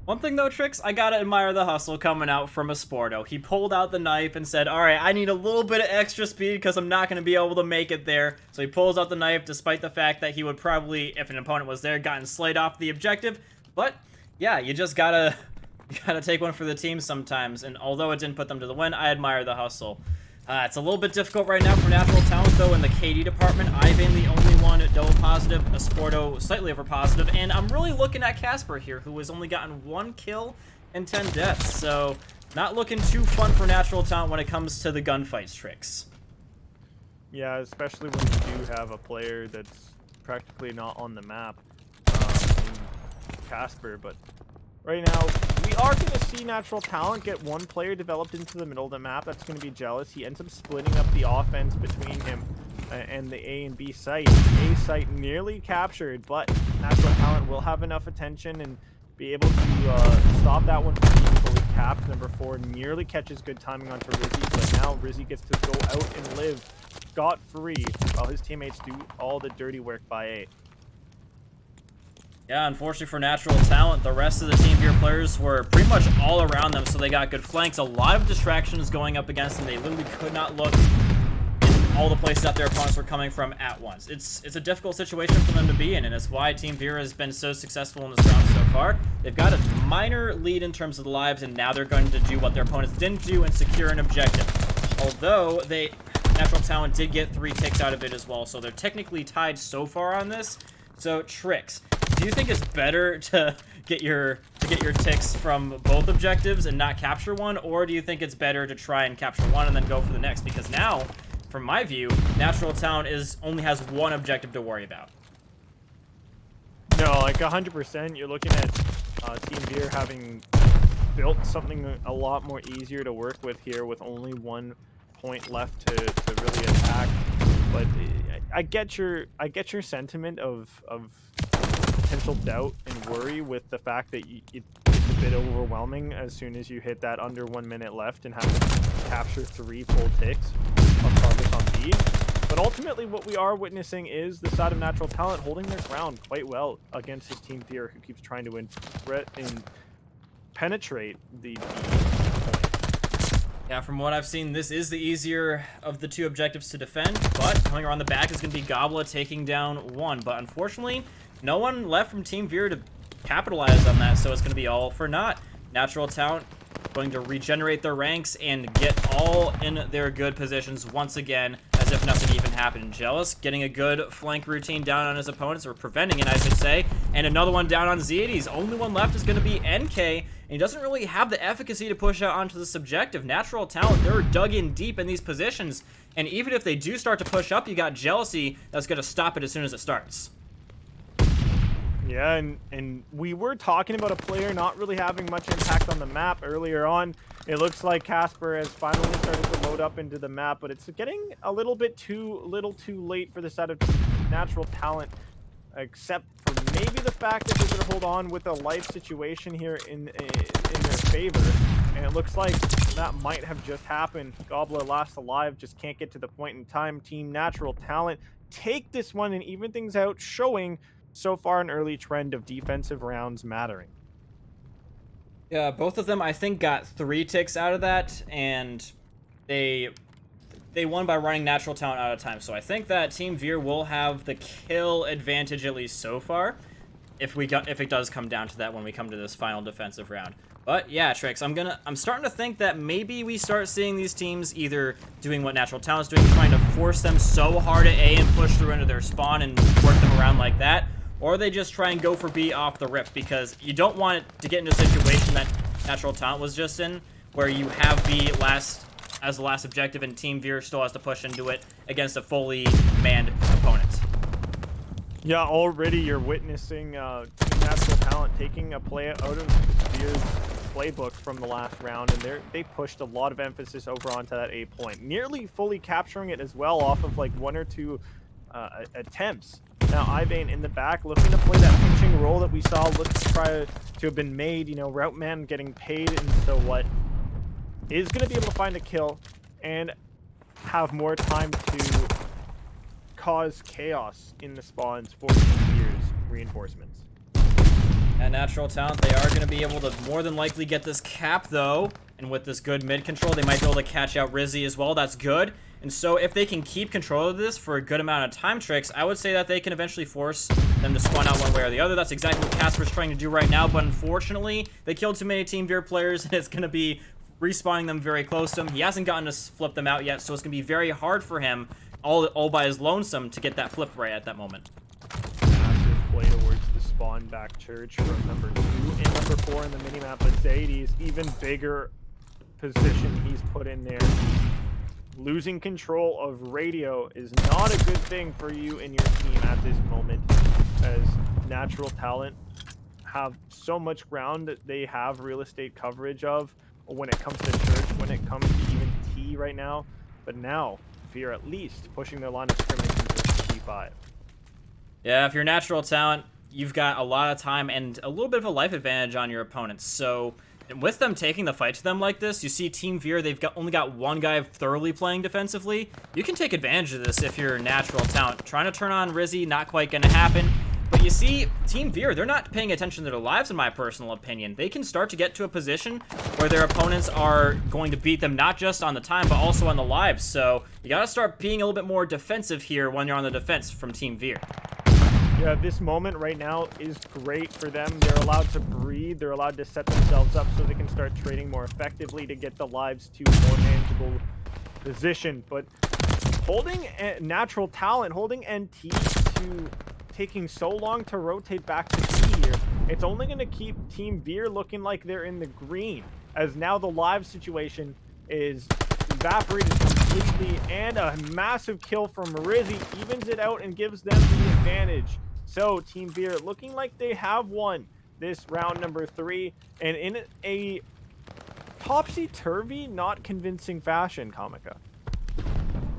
One thing though, Tricks, I gotta admire the hustle coming out from a Sporto. He pulled out the knife and said, alright, I need a little bit of extra speed because I'm not gonna be able to make it there. So he pulls out the knife despite the fact that he would probably, if an opponent was there, gotten slayed off the objective. But yeah, you just gotta take one for the team sometimes, and although it didn't put them to the win, I admire the hustle. It's a little bit difficult right now for Natural Talent, though, in the KD department. Ivan, the only one double positive, a Sporto slightly over positive, and I'm really looking at Casper here, who has only gotten 1 kill and 10 deaths, so not looking too fun for Natural Talent when it comes to the gunfights, Tricks. Yeah, especially when you do have a player that's practically not on the map, in Casper, but right now, we are going to see Natural Talent get 1 player developed into the middle of the map. That's going to be Jealous. He ends up splitting up the offense between him and the A and B site. The A site nearly captured, but Natural Talent will have enough attention and be able to stop that one from being fully capped. Number 4 nearly catches good timing onto Rizzy, but now Rizzy gets to go out and live scot-free while his teammates do all the dirty work by A. Yeah, unfortunately for Natural Talent, the rest of the Team Veer players were pretty much all around them, so they got good flanks. A lot of distractions going up against them. They literally could not look in all the places that their opponents were coming from at once. It's a difficult situation for them to be in, and it's why Team Veer has been so successful in this round so far. They've got a minor lead in terms of the lives, and now they're going to do what their opponents didn't do and secure an objective. Although Natural Talent did get 3 ticks out of it as well, so they're technically tied so far on this. So, Tricks, do you think it's better to get your ticks from both objectives and not capture one, or do you think it's better to try and capture one and then go for the next? Because now, from my view, Natural Talent only has one objective to worry about. No, like 100%. You're looking at Team Veer having built something a lot more easier to work with here, with only 1 point left to really attack. But I get your sentiment of potential doubt and worry with the fact that it's a bit overwhelming as soon as you hit that under 1 minute left and have to capture 3 full ticks of targets on B. But ultimately, what we are witnessing is the side of Natural Talent holding their ground quite well against this Team Veer, who keeps trying to penetrate the point. Yeah, from what I've seen, this is the easier of the 2 objectives to defend, but coming around the back is going to be Goblet taking down 1. But unfortunately, no one left from Team Veer to capitalize on that, so it's going to be all for naught. Natural Talent going to regenerate their ranks and get all in their good positions once again, as if nothing even happened. Jealous getting a good flank routine down on his opponents, or preventing it, I should say, and another one down on Z80's. Only one left is going to be NK, and he doesn't really have the efficacy to push out onto this objective. Natural Talent, they're dug in deep in these positions, and even if they do start to push up, you got Jealousy that's going to stop it as soon as it starts. Yeah, and we were talking about a player not really having much impact on the map earlier on. It looks like Casper has finally started to load up into the map, but it's getting a little too late for the side of Natural Talent, except for maybe the fact that they're going to hold on with a life situation here in their favor. And it looks like that might have just happened. Gobbler last alive, just can't get to the point in time. Team Natural Talent take this one and even things out, showing so far an early trend of defensive rounds mattering. Yeah, both of them, I think, got 3 ticks out of that, and they won by running Natural Talent out of time. So I think that Team Veer will have the kill advantage, at least so far, if it does come down to that when we come to this final defensive round. But yeah, Trix, I'm starting to think that maybe we start seeing these teams either doing what Natural Talent's doing, trying to force them so hard at A and push through into their spawn and work them around like that, or they just try and go for B off the rip, because you don't want it to get into a situation that Natural Talent was just in, where you have B as the last objective and Team Veer still has to push into it against a fully manned opponent. Yeah, already you're witnessing Team Natural Talent taking a play out of Veer's playbook from the last round, and they pushed a lot of emphasis over onto that A point, nearly fully capturing it as well off of like 1 or 2 attempts. Now Ivane in the back looking to play that pinching role that we saw look to try to have been made, you know, Route Man getting paid, and so what is going to be able to find a kill and have more time to cause chaos in the spawns for Team Veer's reinforcements. And Natural Talent, they are going to be able to more than likely get this cap, though. And with this good mid control, they might be able to catch out Rizzy as well. That's good. And so if they can keep control of this for a good amount of time, Tricks, I would say that they can eventually force them to spawn out one way or the other. That's exactly what Casper's trying to do right now. But unfortunately, they killed too many Team Veer players, and it's going to be respawning them very close to him. He hasn't gotten to flip them out yet, so it's going to be very hard for him, all by his lonesome, to get that flip right at that moment. Massive play towards the spawn back church from number 2 and number 4 in the minimap, but Zaydi's even bigger position he's put in there. Losing control of radio is not a good thing for you and your team at this moment, as Natural Talent have so much ground that they have real estate coverage of when it comes to church, when it comes to even T right now. But now Veer at least pushing their line of scrimmage into T5. Yeah, if you're Natural Talent, you've got a lot of time and a little bit of a life advantage on your opponents. So with them taking the fight to them like this, you see Team Veer, they've only got one guy thoroughly playing defensively. You can take advantage of this if you're Natural Talent. Trying to turn on Rizzy, not quite going to happen. But you see, Team Veer, they're not paying attention to their lives, in my personal opinion. They can start to get to a position where their opponents are going to beat them not just on the time, but also on the lives. So you got to start being a little bit more defensive here when you're on the defense from Team Veer. Yeah, this moment right now is great for them. They're allowed to breathe. They're allowed to set themselves up so they can start trading more effectively to get the lives to a more manageable position. But holding natural talent, holding NT to taking so long to rotate back to T here, it's only going to keep Team Veer looking like they're in the green, as now the live situation is evaporated completely, and a massive kill from Rizzy evens it out and gives them the advantage. So Team Veer looking like they have won this round number 3, and in a topsy-turvy, not convincing fashion, Kamika.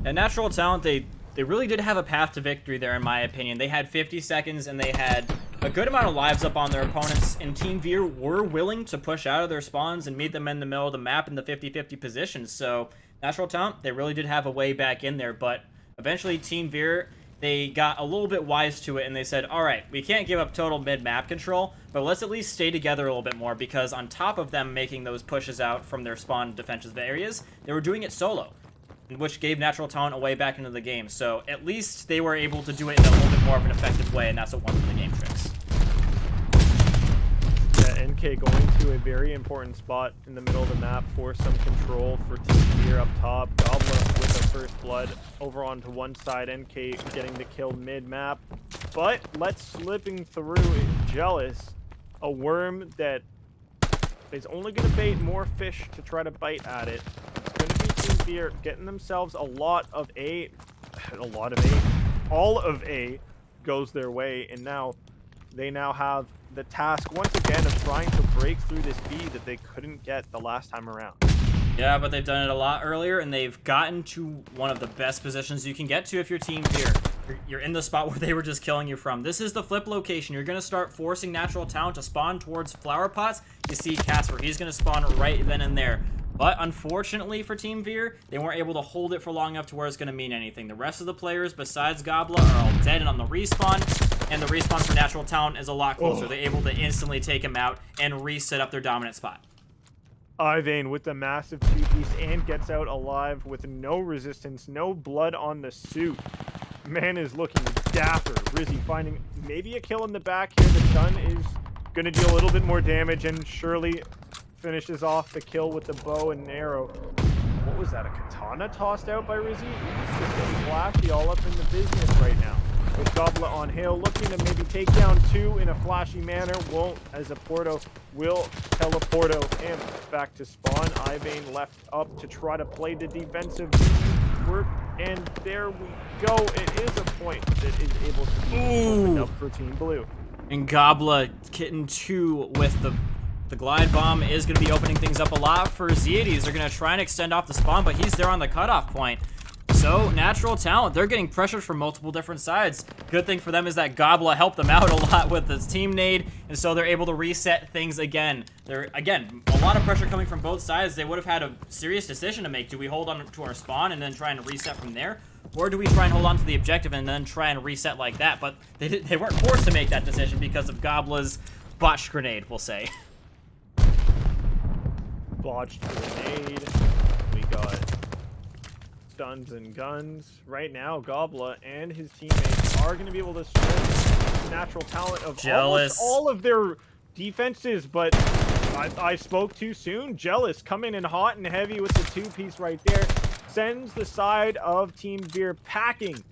And Natural Talent, they really did have a path to victory there, in my opinion. They had 50 seconds, and they had a good amount of lives up on their opponents, and Team Veer were willing to push out of their spawns and meet them in the middle of the map in the 50-50 position. So Natural Talent, they really did have a way back in there, but eventually Team Veer, they got a little bit wise to it, and they said, all right, we can't give up total mid-map control, but let's at least stay together a little bit more, because on top of them making those pushes out from their spawn defensive areas, they were doing it solo, which gave Natural Talent a way back into the game. So at least they were able to do it in a little bit more of an effective way, and that's what one of the game tricks. Yeah, NK going to a very important spot in the middle of the map for some control for Team Veer up top. Goblin with the first blood over onto one side. NK getting the kill mid-map. But let's slipping through Jealous, a worm that is only going to bait more fish to try to bite at it. It's going to be Team Veer getting themselves all of A goes their way, and now they have the task once again of trying to break through this B that they couldn't get the last time around. Yeah, but they've done it a lot earlier, and they've gotten to one of the best positions you can get to if you're Team Veer. You're in the spot where they were just killing you from. This is the flip location. You're going to start forcing Natural Talent to spawn towards flower pots. You see Casper, he's going to spawn right then and there. But unfortunately for Team Veer, they weren't able to hold it for long enough to where it's going to mean anything. The rest of the players, besides Gobla, are all dead and on the respawn, and the respawn for Natural Talent is a lot closer. They're able to instantly take him out and reset up their dominant spot. Ivane with the massive 2-piece and gets out alive with no resistance, no blood on the suit. Man is looking dapper. Rizzy finding maybe a kill in the back here. The stun is going to deal a little bit more damage, and surely finishes off the kill with the bow and arrow. What was that, a katana tossed out by Rizzy? He's just getting flashy all up in the business right now. With Gobla on hill, looking to maybe take down 2 in a flashy manner. Won't, as a Porto will teleporto him back to spawn. Ivane left up to try to play the defensive work, and there we go. It is a point that is able to be opened up for Team Blue. And Gobla getting 2 with the glide bomb is going to be opening things up a lot for Zeades. They're going to try and extend off the spawn, but he's there on the cutoff point. So, Natural Talent, they're getting pressured from multiple different sides. Good thing for them is that Gobla helped them out a lot with his team nade, and so they're able to reset things again. Again, a lot of pressure coming from both sides. They would have had a serious decision to make. Do we hold on to our spawn and then try and reset from there? Or do we try and hold on to the objective and then try and reset like that? But they weren't forced to make that decision because of Gobla's botched grenade, we'll say. Botched grenade. We got stuns and guns. Right now, Gobla and his teammates are going to be able to strip Natural Talent of almost all of their defenses, but I spoke too soon. Jealous coming in hot and heavy with the 2-piece right there. Sends the side of Team Veer packing,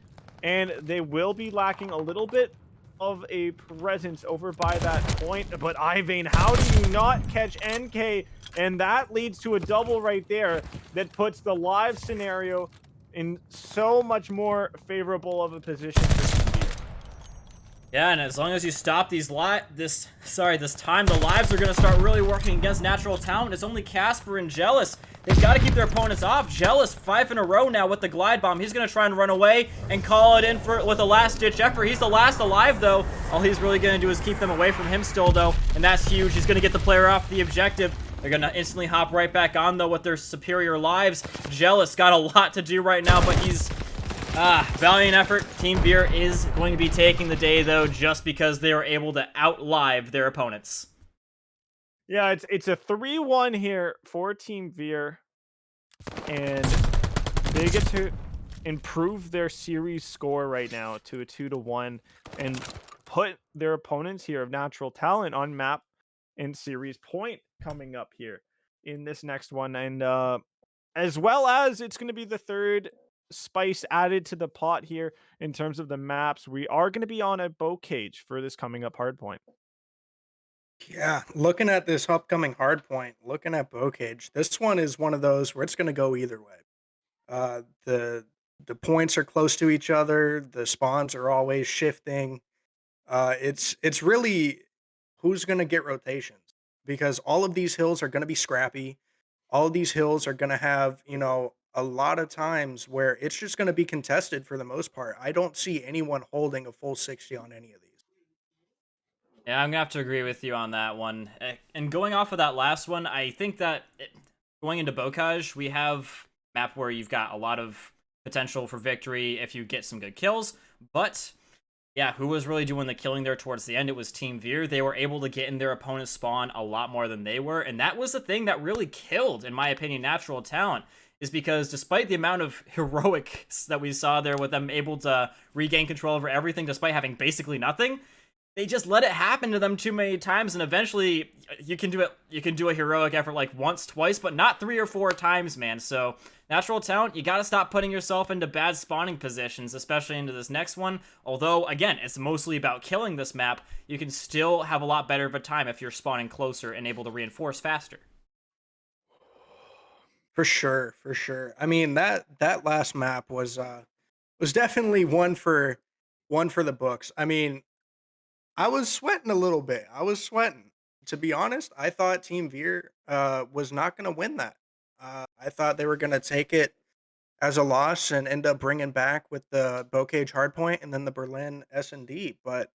and they will be lacking a little bit of a presence over by that point. But Ivane, how do you not catch NK? And that leads to a double right there that puts the live scenario in so much more favorable of a position for Team Veer. Yeah, and as long as you stop this time, the lives are going to start really working against Natural Talent. It's only Casper and Jealous. They've got to keep their opponents off. Jealous, 5 in a row now with the glide bomb. He's going to try and run away and call it in with a last-ditch effort. He's the last alive, though. All he's really going to do is keep them away from him still, though, and that's huge. He's going to get the player off the objective. They're going to instantly hop right back on, though, with their superior lives. Jealous got a lot to do right now, but he's Valiant effort. Team Veer is going to be taking the day, though, just because they were able to outlive their opponents. Yeah, it's a 3-1 here for Team Veer, and they get to improve their series score right now to a 2-1 and put their opponents here of Natural Talent on map and series point coming up here in this next one. And as well as it's going to be the third spice added to the pot here in terms of the maps. We are going to be on a bow cage for this coming up hardpoint. Yeah, looking at this upcoming hard point, looking at Bocage, this one is one of those where it's going to go either way. The points are close to each other. The spawns are always shifting. It's really who's going to get rotations, because all of these hills are going to be scrappy. All of these hills are going to have, a lot of times where it's just going to be contested for the most part. I don't see anyone holding a full 60 on any of these. Yeah, I'm gonna have to agree with you on that one. And going off of that last one, I think that going into Bocage, we have a map where you've got a lot of potential for victory if you get some good kills. But yeah, who was really doing the killing there towards the end? It was Team Veer. They were able to get in their opponent's spawn a lot more than they were, and that was the thing that really killed, in my opinion, Natural Talent. Is because despite the amount of heroics that we saw there with them able to regain control over everything despite having basically nothing, they just let it happen to them too many times, and eventually you can do it. You can do a heroic effort like once, twice, but not 3 or 4 times, man. So Natural Talent, you got to stop putting yourself into bad spawning positions, especially into this next one. Although, again, it's mostly about killing this map, you can still have a lot better of a time if you're spawning closer and able to reinforce faster. For sure, for sure. I mean, that last map was definitely one for the books. I mean, I was sweating a little bit. I was sweating. To be honest, I thought Team Veer was not going to win that. I thought they were going to take it as a loss and end up bringing back with the Bocage Hardpoint and then the Berlin S&D. But,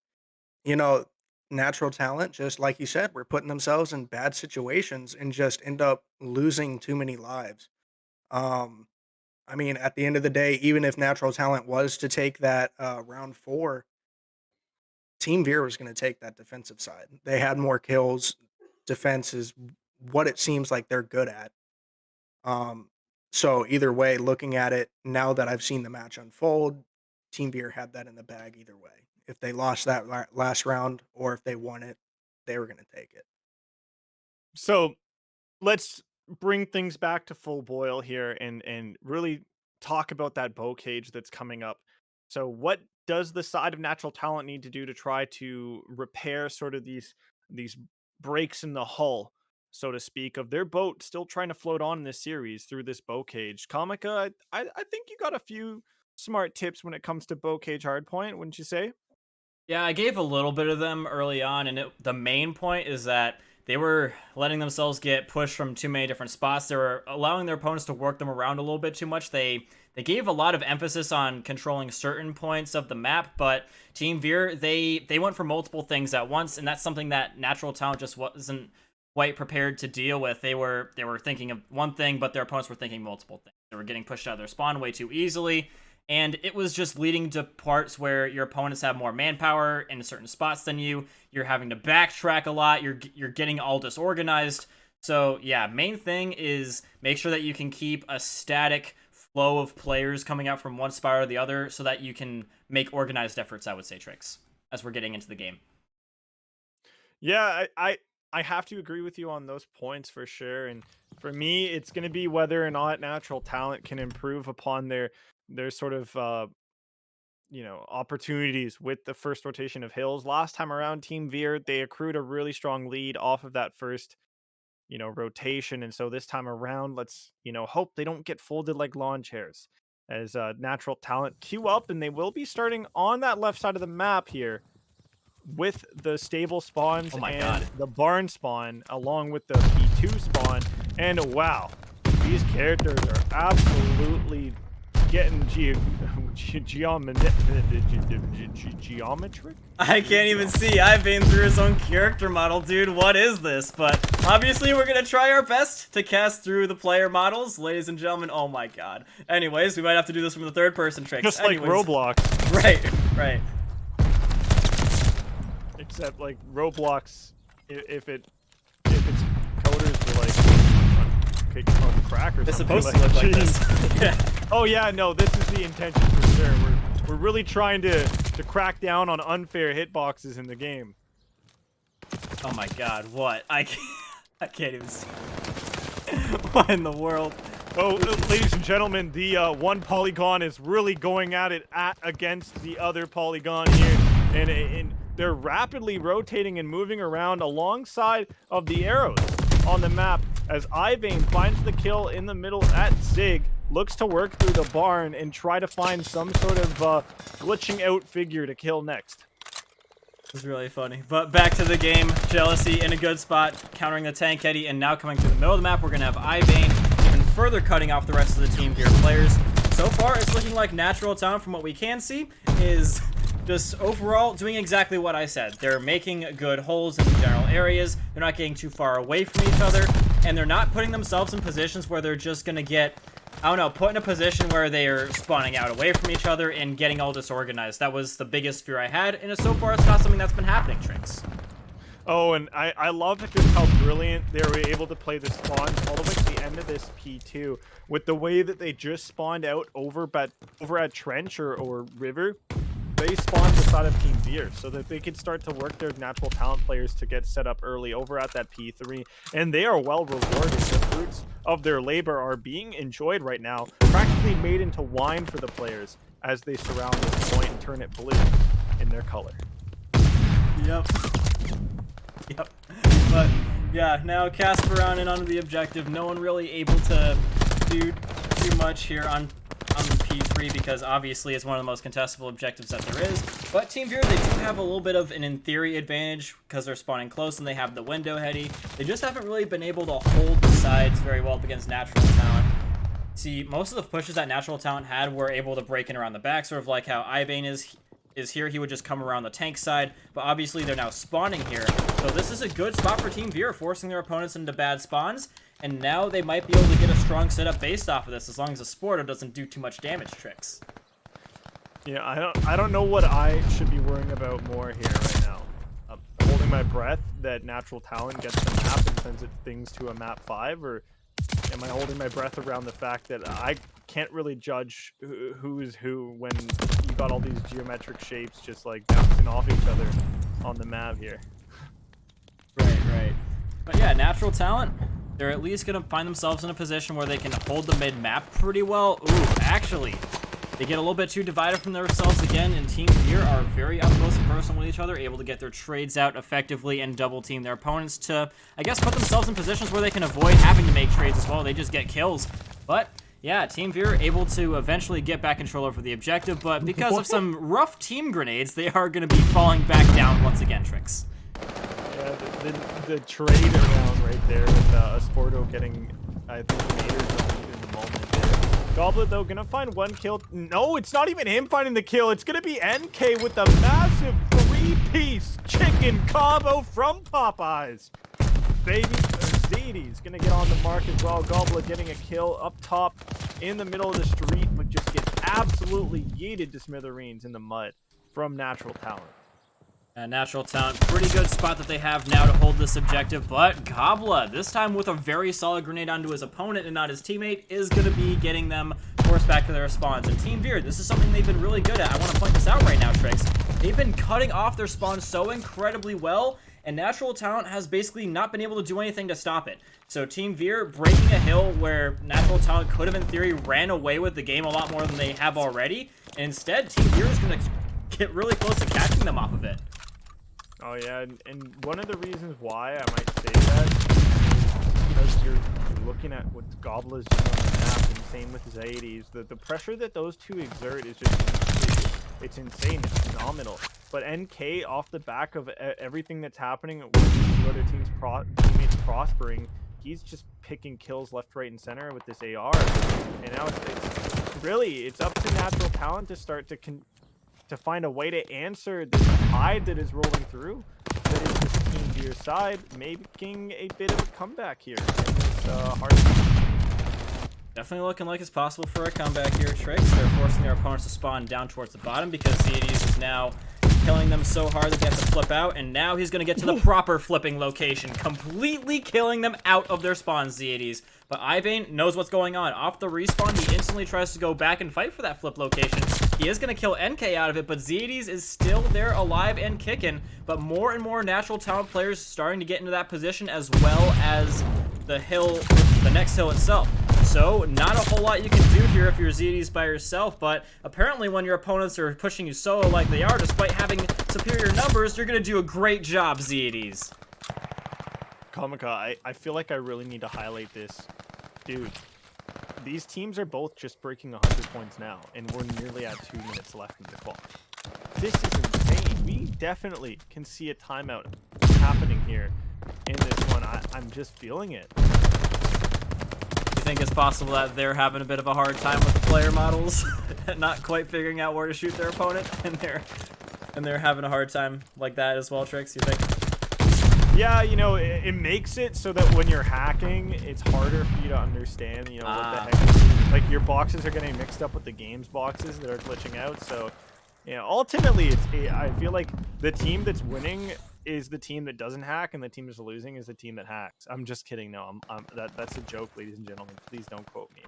you know, Natural Talent, just like you said, were putting themselves in bad situations and just end up losing too many lives. Um, I mean, at the end of the day, even if Natural Talent was to take that round 4, Team Veer was going to take that defensive side. They had more kills. Defense is what it seems like they're good at. Um, so either way, looking at it now that I've seen the match unfold, Team Veer had that in the bag either way. If they lost that last round or if they won it, they were going to take it. So let's bring things back to full boil here and really talk about that bow cage that's coming up. So what does the side of Natural Talent need to do to try to repair sort of these breaks in the hull, so to speak, of their boat still trying to float on in this series through this bow cage? Comica, I think you got a few smart tips when it comes to bow cage hardpoint, wouldn't you say? Yeah, I gave a little bit of them early on, and the main point is that they were letting themselves get pushed from too many different spots. They were allowing their opponents to work them around a little bit too much. They gave a lot of emphasis on controlling certain points of the map, but Team Veer, they went for multiple things at once, and that's something that Natural Talent just wasn't quite prepared to deal with. They were thinking of one thing, but their opponents were thinking multiple things. They were getting pushed out of their spawn way too easily, and it was just leading to parts where your opponents have more manpower in certain spots than you. You're having to backtrack a lot. You're getting all disorganized. So yeah, main thing is make sure that you can keep a static flow of players coming out from one spot or the other so that you can make organized efforts, I would say, Tricks, as we're getting into the game. Yeah, I have to agree with you on those points for sure. And for me, it's going to be whether or not Natural Talent can improve upon their sort of opportunities with the first rotation of hills. Last time around, Team Veer, they accrued a really strong lead off of that first rotation, and so this time around, let's hope they don't get folded like lawn chairs as Natural Talent queue up, and they will be starting on that left side of the map here with the stable spawns the barn spawn along with the P2 spawn. And wow, these characters are absolutely getting geometric. I can't even see. I've been through his own character model, dude. What is this? But obviously, we're gonna try our best to cast through the player models, ladies and gentlemen. Oh my god. Anyways, we might have to do this from the third-person tricks. Just like Roblox. Right. Except like Roblox, if its coders were like on crack or It's something. supposed to look like this. Yeah. Oh yeah, no, this is the intention for sure. We're really trying to crack down on unfair hitboxes in the game. Oh my god, what? I can't even see. What in the world? Oh, ladies and gentlemen, the one polygon is really going at it against the other polygon here, and they're rapidly rotating and moving around alongside of the arrows on the map as Ivane finds the kill in the middle at Zig, looks to work through the barn and try to find some sort of glitching out figure to kill next. It was really funny. But back to the game. Jealousy in a good spot, countering the Tank Eddie, and now coming through the middle of the map, we're going to have Ivane even further cutting off the rest of the Team Veer players. So far, it's looking like Natural Talent, from what we can see, is just overall doing exactly what I said. They're making good holes in general areas. They're not getting too far away from each other, and they're not putting themselves in positions where they're just going to get, I don't know, put in a position where they are spawning out away from each other and getting all disorganized. That was the biggest fear I had, and so far it's not something that's been happening, Tricks. Oh, and I love just how brilliant they were able to play the spawns all the way to the end of this P2 with the way that they just spawned out over at Trench or River. They spawned beside of Team Veer so that they could start to work their Natural Talent players to get set up early over at that P3, and they are well rewarded. The fruits of their labor are being enjoyed right now, practically made into wine for the players as they surround this point and turn it blue in their color. Yep. But yeah, now Casper on and onto the objective. No one really able to do too much here on the P3 because obviously it's one of the most contestable objectives that there is. But Team Veer, they do have a little bit of an in theory advantage because they're spawning close and they have the window heady. They just haven't really been able to hold the sides very well up against Natural Talent. See, most of the pushes that Natural Talent had were able to break in around the back, sort of like how Ivane is here. He would just come around the tank side, but obviously they're now spawning here. So this is a good spot for Team Veer, forcing their opponents into bad spawns. And now they might be able to get a strong setup based off of this, as long as the Sporto doesn't do too much damage, Tricks. Yeah, I don't know what I should be worrying about more here right now. I'm holding my breath that Natural Talent gets the map and sends it things to a map 5, or am I holding my breath around the fact that I can't really judge who is who when you got all these geometric shapes just like bouncing off each other on the map here? Right. But yeah, Natural Talent, they're at least going to find themselves in a position where they can hold the mid-map pretty well. Ooh, actually, they get a little bit too divided from themselves again, and Team Veer are very up close and personal with each other, able to get their trades out effectively and double-team their opponents to, I guess, put themselves in positions where they can avoid having to make trades as well. They just get kills. But yeah, Team Veer able to eventually get back control over the objective, but because of some rough team grenades, they are going to be falling back down once again, Tricks. Yeah, the trade around right there with a Sporto getting, I think, meters in the moment there. Goblet, though, gonna find one kill. No, it's not even him finding the kill. It's gonna be NK with the massive 3-piece chicken combo from Popeyes. Baby Zadie's gonna get on the mark as well. Goblet getting a kill up top in the middle of the street, but just gets absolutely yeeted to smithereens in the mud from Natural Talent. Natural Talent, pretty good spot that they have now to hold this objective, but Goblet, this time with a very solid grenade onto his opponent and not his teammate, is going to be getting them forced back to their spawns. And Team Veer, this is something they've been really good at. I want to point this out right now, Tricks. They've been cutting off their spawns so incredibly well, and Natural Talent has basically not been able to do anything to stop it. So Team Veer breaking a hill where Natural Talent could have, in theory, ran away with the game a lot more than they have already, and instead, Team Veer is going to get really close to catching them off of it. Oh yeah, and one of the reasons why I might say that is because you're looking at what Goblet's doing on the map, and same with Zades. The pressure that those two exert is just it's insane, it's phenomenal. But NK, off the back of everything that's happening with these two other teammates prospering, he's just picking kills left, right, and center with this AR. And now it's really, it's up to Natural Talent to start to find a way to answer the tide that is rolling through. That is this Team Veer side making a bit of a comeback here in this hard. Definitely looking like it's possible for a comeback here, Tricks. They're forcing their opponents to spawn down towards the bottom because Zedis is now killing them so hard that they have to flip out, and now he's going to get to the proper flipping location, completely killing them out of their spawns, Zedis. But Ivane knows what's going on. Off the respawn, he instantly tries to go back and fight for that flip location. He is going to kill NK out of it, but Zedis is still there alive and kicking. But more and more Natural Talent players starting to get into that position, as well as the hill, the next hill itself. So, not a whole lot you can do here if you're Zedis by yourself, but apparently when your opponents are pushing you solo like they are, despite having superior numbers, you're going to do a great job, Zedis. Comica, I feel like I really need to highlight this. Dude, these teams are both just breaking 100 points now, and we're nearly at 2 minutes left in the clock. This is insane. We definitely can see a timeout happening here in this one. I'm just feeling it. You think it's possible that they're having a bit of a hard time with the player models, not quite figuring out where to shoot their opponent, and they're having a hard time like that as well, Tricks, you think? Yeah, you know, it makes it so that when you're hacking, it's harder for you to understand, you know, what the heck. Like, your boxes are getting mixed up with the game's boxes that are glitching out. So, you know, ultimately, I feel like the team that's winning is the team that doesn't hack, and the team that's losing is the team that hacks. I'm just kidding. No, that's a joke, ladies and gentlemen. Please don't quote me.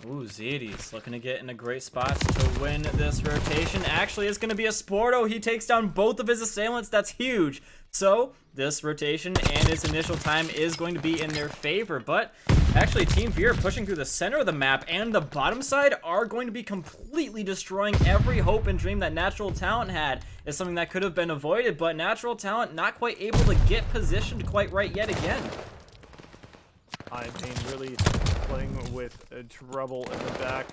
Ooh, Zedis looking to get in a great spot to win this rotation. Actually, it's going to be a Sporto. He takes down both of his assailants. That's huge. So, this rotation and its initial time is going to be in their favor. But, actually, Team Veer pushing through the center of the map and the bottom side are going to be completely destroying every hope and dream that Natural Talent had. It's something that could have been avoided, but Natural Talent not quite able to get positioned quite right yet again. Ivane really playing with trouble in the back.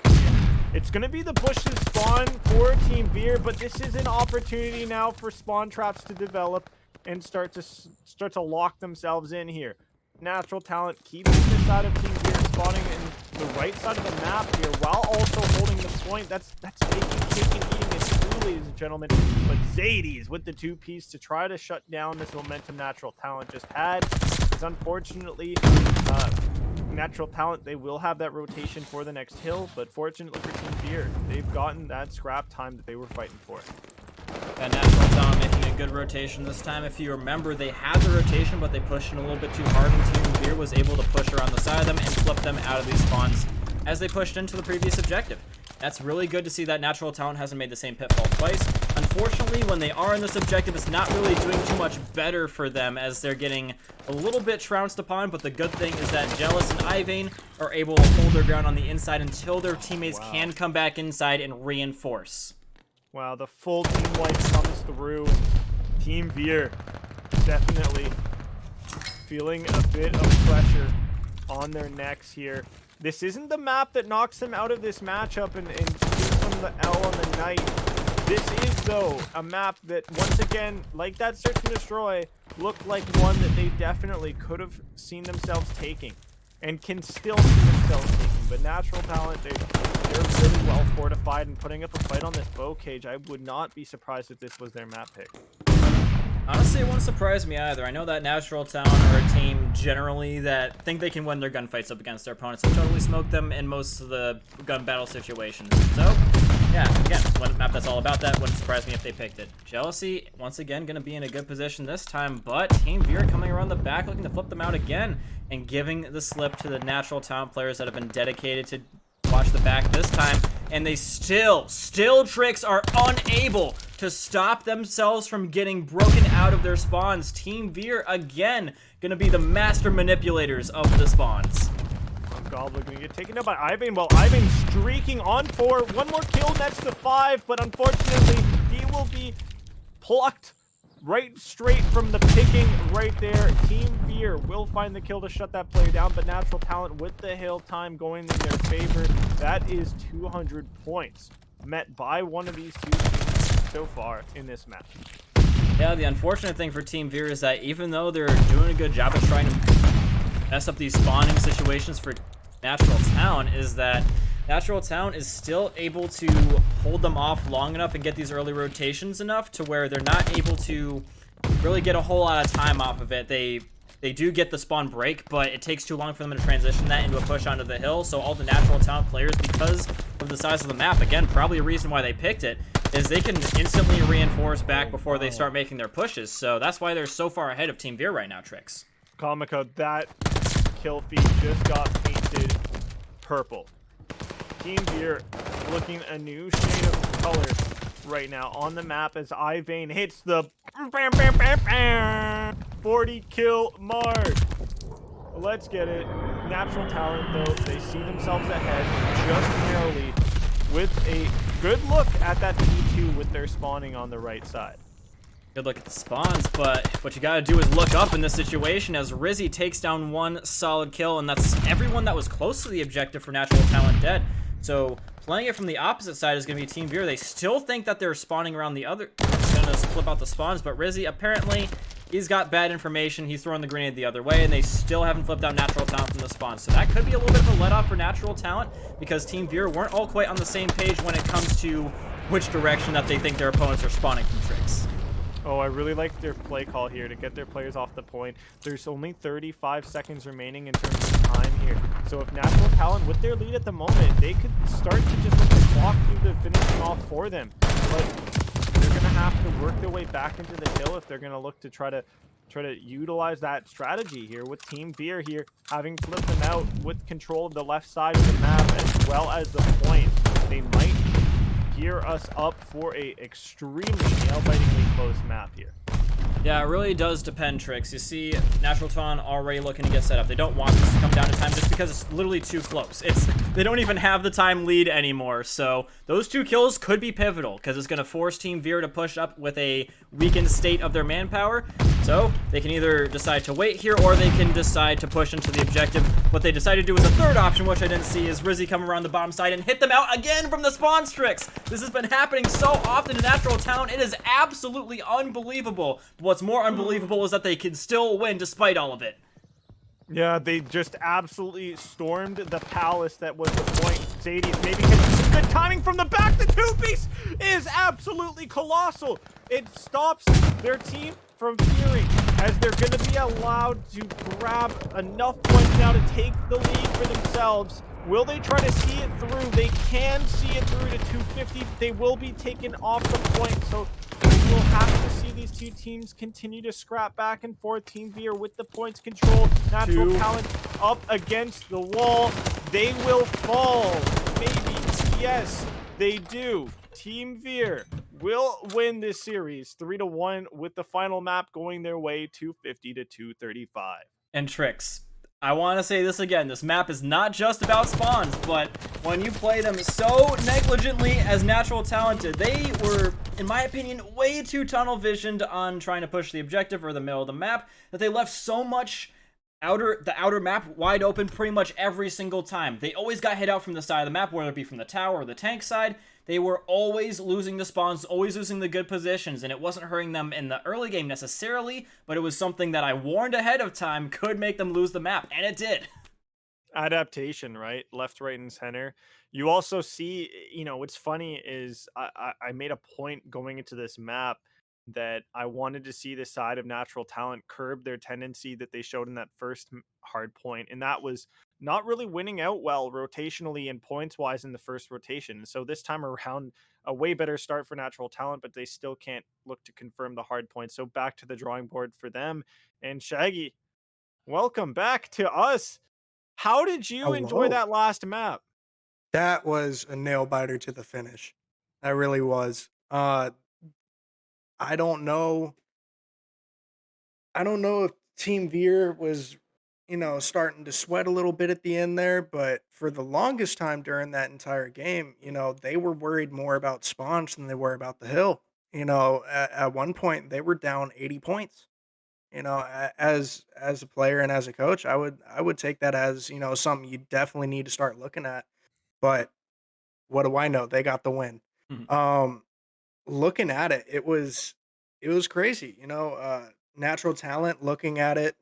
It's going to be the bushes spawn for Team Veer, but this is an opportunity now for spawn traps to develop and start to lock themselves in here. Natural Talent keeping this side of Team Veer, spawning in the right side of the map here while also holding the point. That's making cake and eating it too, ladies and gentlemen. But Zedis with the 2-piece to try to shut down this momentum Natural Talent just had. It's unfortunately Natural Talent, they will have that rotation for the next hill, but fortunately for Team Veer, they've gotten that scrap time that they were fighting for. And Natural Talent making a good rotation this time. If you remember, they had the rotation, but they pushed in a little bit too hard, and Team Veer was able to push around the side of them and flip them out of these spawns as they pushed into the previous objective. That's really good to see that Natural Talent hasn't made the same pitfall twice. Unfortunately, when they are in this objective, it's not really doing too much better for them as they're getting a little bit trounced upon, but the good thing is that Jealous and Ivane are able to hold their ground on the inside until their teammates can come back inside and reinforce. Wow, the full team wipe comes through. Team Veer definitely feeling a bit of pressure on their necks here. This isn't the map that knocks them out of this matchup and gives them the L on the night. This is, though, a map that, once again, like that Search and Destroy, looked like one that they definitely could have seen themselves taking and can still see themselves taking. But Natural Talent, they're really well fortified and putting up a fight on this bow cage. I would not be surprised if this was their map pick. Honestly, it wouldn't surprise me either. I know that Natural Talent are a team generally that think they can win their gunfights up against their opponents and totally smoke them in most of the gun battle situations. So, yeah, again, one map that's all about that. Wouldn't surprise me if they picked it. Jealousy, once again, going to be in a good position this time, but Team Veer coming around the back looking to flip them out again and giving the slip to the Natural Talent players that have been dedicated to watch the back this time, and they still Tricks are unable to stop themselves from getting broken out of their spawns. Team Veer again gonna be the master manipulators of the spawns. Goblin gonna get taken out by Ivane, while Ivane streaking on 4. One more kill, that's the 5, but unfortunately he will be plucked right straight from the picking right there. Team Veer will find the kill to shut that player down, but Natural Talent with the hill time going in their favor. That is 200 points met by one of these two teams so far in this match. Yeah, the unfortunate thing for Team Veer is that even though they're doing a good job of trying to mess up these spawning situations for Natural Talent, is that Natural Talent is still able to hold them off long enough and get these early rotations enough to where they're not able to really get a whole lot of time off of it. They do get the spawn break, but it takes too long for them to transition that into a push onto the hill. So all the Natural Talent players, because of the size of the map, again, probably a reason why they picked it, is they can instantly reinforce back before they start making their pushes. So that's why they're so far ahead of Team Veer right now, Trix. Comico, that kill feed just got painted purple. Team Veer looking a new shade of color right now on the map as Ivane hits the 40 kill mark. Let's get it. Natural Talent, though, they see themselves ahead just narrowly with a good look at that P2 with their spawning on the right side. Good look at the spawns, but what you gotta do is look up in this situation as Rizzy takes down one solid kill, and that's everyone that was close to the objective for Natural Talent dead. So playing it from the opposite side is gonna be Team Veer. They still think that they're spawning around the other, gonna flip out the spawns, but Rizzy apparently he's got bad information. He's throwing the grenade the other way, and they still haven't flipped out Natural Talent from the spawn. So that could be a little bit of a let-off for Natural Talent because Team Veer weren't all quite on the same page when it comes to which direction that they think their opponents are spawning from Tricks. Oh, I really like their play call here to get their players off the point. There's only 35 seconds remaining in terms of time here. So if Natural Talent, with their lead at the moment, they could start to just let the clock do the finishing off for them. But they're going to have to work their way back into the hill if they're going to look to try to utilize that strategy here with Team Veer here, having flipped them out with control of the left side of the map as well as the point. They might gear us up for a extremely nail-bitingly close map here. Yeah, it really does depend, Tricks. You see Natural Talent already looking to get set up. They don't want this to come down to time just because it's literally too close. They don't even have the time lead anymore. So those 2 kills could be pivotal because it's going to force Team Veer to push up with a weakened state of their manpower. So they can either decide to wait here or they can decide to push into the objective. What they decided to do with the third option, which I didn't see, is Rizzy come around the bottom side and hit them out again from the spawn, Tricks. This has been happening so often to Natural Talent. It is absolutely unbelievable. What's more unbelievable is that they can still win despite all of it. Yeah, they just absolutely stormed the palace that was the point. Zadie maybe getting some good timing from the back. The two-piece is absolutely colossal. It stops their team from fearing as they're going to be allowed to grab enough points now to take the lead for themselves. Will they try to see it through? They can see it through to 250. They will be taken off the point, so we'll have to see these two teams continue to scrap back and forth. Team Veer with the points control. Natural Talent up against the wall. They will fall. Maybe. Yes, they do. Team Veer will win this series 3-1 with the final map going their way 250 to 235. And Tricks, I want to say this again. This map is not just about spawns, but when you play them so negligently as Natural Talented, they were, in my opinion, way too tunnel visioned on trying to push the objective or the middle of the map that they left so much the outer map wide open pretty much every single time. They always got hit out from the side of the map, whether it be from the tower or the tank side. They were always losing the spawns, always losing the good positions, and it wasn't hurting them in the early game necessarily, but it was something that I warned ahead of time could make them lose the map, and it did. Adaptation, right? Left, right, and center. You also see, what's funny is I made a point going into this map that I wanted to see the side of Natural Talent curb their tendency that they showed in that first hard point, and that was not really winning out well rotationally and points wise in the first rotation. And so this time around, a way better start for Natural Talent, but they still can't look to confirm the hard points. So back to the drawing board for them. And Shaggy, welcome back to us. How did you enjoy that last map? That was a nail biter to the finish. That really was. I don't know. I don't know if Team Veer was, starting to sweat a little bit at the end there, but for the longest time during that entire game, they were worried more about spawns than they were about the hill. At one point they were down 80 points. As a player and as a coach, I would take that as, something you definitely need to start looking at. But what do I know? They got the win. Mhm. Looking at it, it was crazy. Natural Talent looking at it,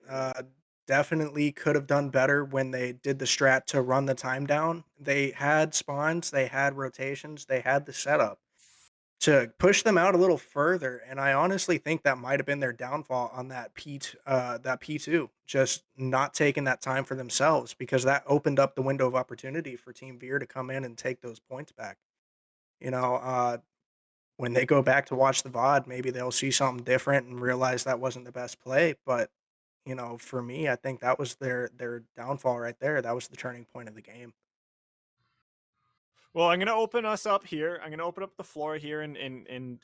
definitely could have done better when they did the strat to run the time down. They had spawns, they had rotations, they had the setup to push them out a little further, and I honestly think that might have been their downfall on that P2, just not taking that time for themselves because that opened up the window of opportunity for Team Veer to come in and take those points back. You know, when they go back to watch the VOD, maybe they'll see something different and realize that wasn't the best play, but, for me, I think that was their downfall right there. That was the turning point of the game. Well, I'm gonna open us up here. I'm gonna open up the floor here and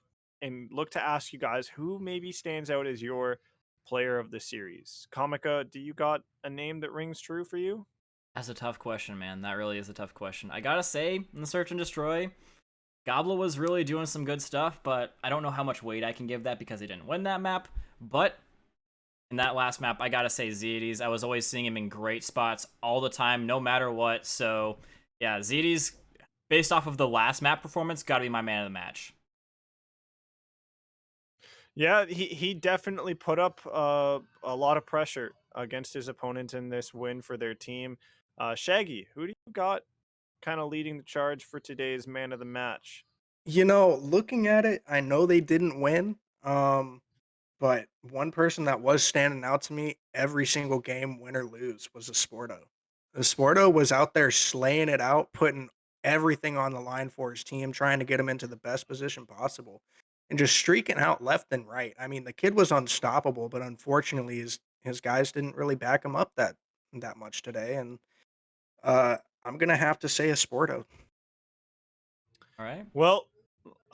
look to ask you guys who maybe stands out as your player of the series. Comica, do you got a name that rings true for you? That's a tough question, man. That really is a tough question. I gotta say, in the Search and Destroy, Goblet was really doing some good stuff, but I don't know how much weight I can give that because he didn't win that map. But in that last map, I gotta say Zetes. I was always seeing him in great spots all the time, no matter what. So yeah, Zetes, based off of the last map performance, gotta be my man of the match. Yeah, he definitely put up a lot of pressure against his opponent in this win for their team. Shaggy, who do you got kind of leading the charge for today's man of the match? Looking at it, I know they didn't win. But one person that was standing out to me every single game, win or lose, was a Sporto. The Sporto was out there slaying it out, putting everything on the line for his team, trying to get him into the best position possible, and just streaking out left and right. I mean, the kid was unstoppable, but unfortunately, his guys didn't really back him up that much today. And uh, I'm gonna have to say a Sporto. All right. Well,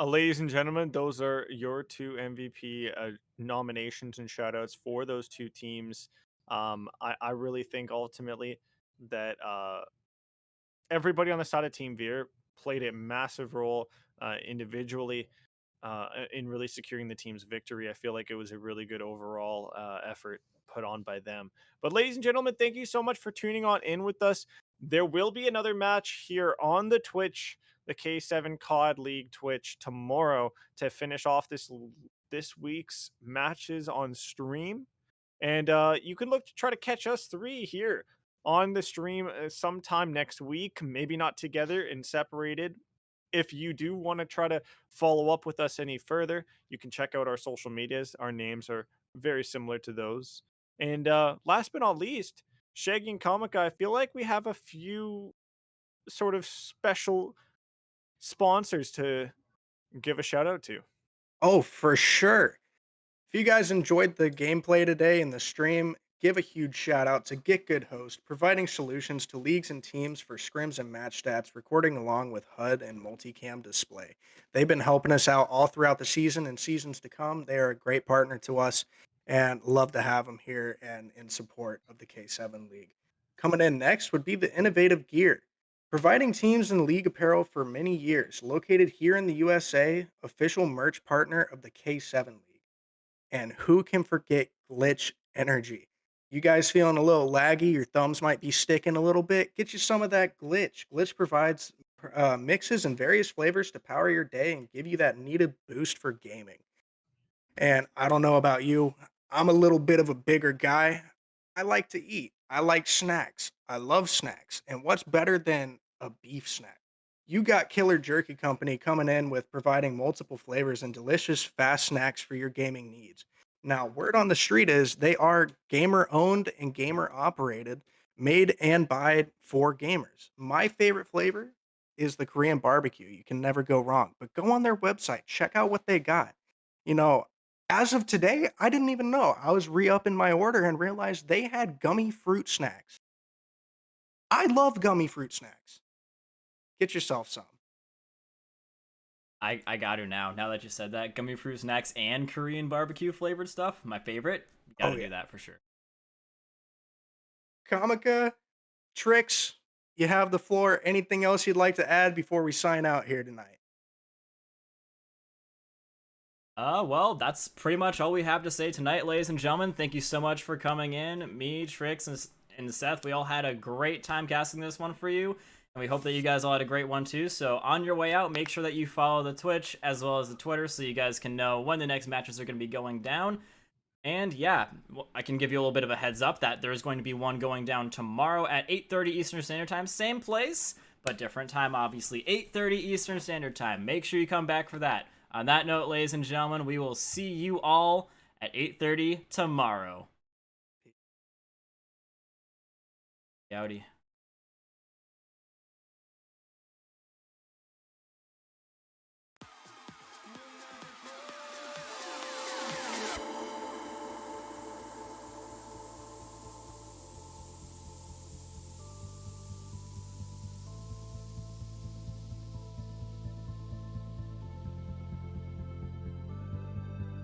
ladies and gentlemen, those are your two MVP nominations and shoutouts for those two teams. I really think ultimately that everybody on the side of Team Veer played a massive role individually in really securing the team's victory. I feel like it was a really good overall effort put on by them. But, ladies and gentlemen, thank you so much for tuning on in with us. There will be another match here on the Twitch, the K7 COD League Twitch tomorrow to finish off this week's matches on stream. And you can look to try to catch us three here on the stream sometime next week, maybe not together and separated. If you do want to try to follow up with us any further, you can check out our social medias. Our names are very similar to those. And last but not least, Shaggy and Comica, I feel like we have a few sort of special sponsors to give a shout out to. Oh, for sure. If you guys enjoyed the gameplay today in the stream, give a huge shout out to Get Good Host, providing solutions to leagues and teams for scrims and match stats, recording along with HUD and multicam display. They've been helping us out all throughout the season and seasons to come. They are a great partner to us and love to have them here and in support of the K7 League. Coming in next would be the Innovative Gear. Providing teams and league apparel for many years, located here in the USA, official merch partner of the K7 League. And who can forget Glitch Energy? You guys feeling a little laggy? Your thumbs might be sticking a little bit. Get you some of that Glitch. Glitch provides mixes and various flavors to power your day and give you that needed boost for gaming. And I don't know about you, I'm a little bit of a bigger guy. I like to eat. I like snacks. I love snacks. And what's better than a beef snack? You got Killer Jerky Company coming in with providing multiple flavors and delicious fast snacks for your gaming needs. Now, word on the street is they are gamer owned and gamer operated, made and by for gamers. My favorite flavor is the Korean barbecue. You can never go wrong. But go on their website, check out what they got. You know, as of today, I didn't even know. I was re-upping my order and realized they had gummy fruit snacks. I love gummy fruit snacks. Get yourself some. I got to now. Now that you said that, gummy fruit snacks and Korean barbecue flavored stuff, my favorite. Got Oh to yeah. do that for sure. Comica, Tricks, you have the floor. Anything else you'd like to add before we sign out here tonight? Well, that's pretty much all we have to say tonight, ladies and gentlemen. Thank you so much for coming in. Me, Trix, and Seth, we all had a great time casting this one for you. And we hope that you guys all had a great one too. So on your way out, make sure that you follow the Twitch as well as the Twitter so you guys can know when the next matches are going to be going down. And yeah, I can give you a little bit of a heads up that there's going to be one going down tomorrow at 8:30 Eastern Standard Time. Same place, but different time, obviously. 8:30 Eastern Standard Time. Make sure you come back for that. On that note, ladies and gentlemen, we will see you all at 8:30 tomorrow. Howdy.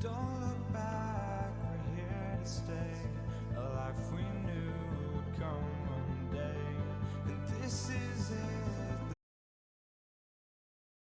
Don't look back, we're here to stay. A life we knew would come one day, and this is it.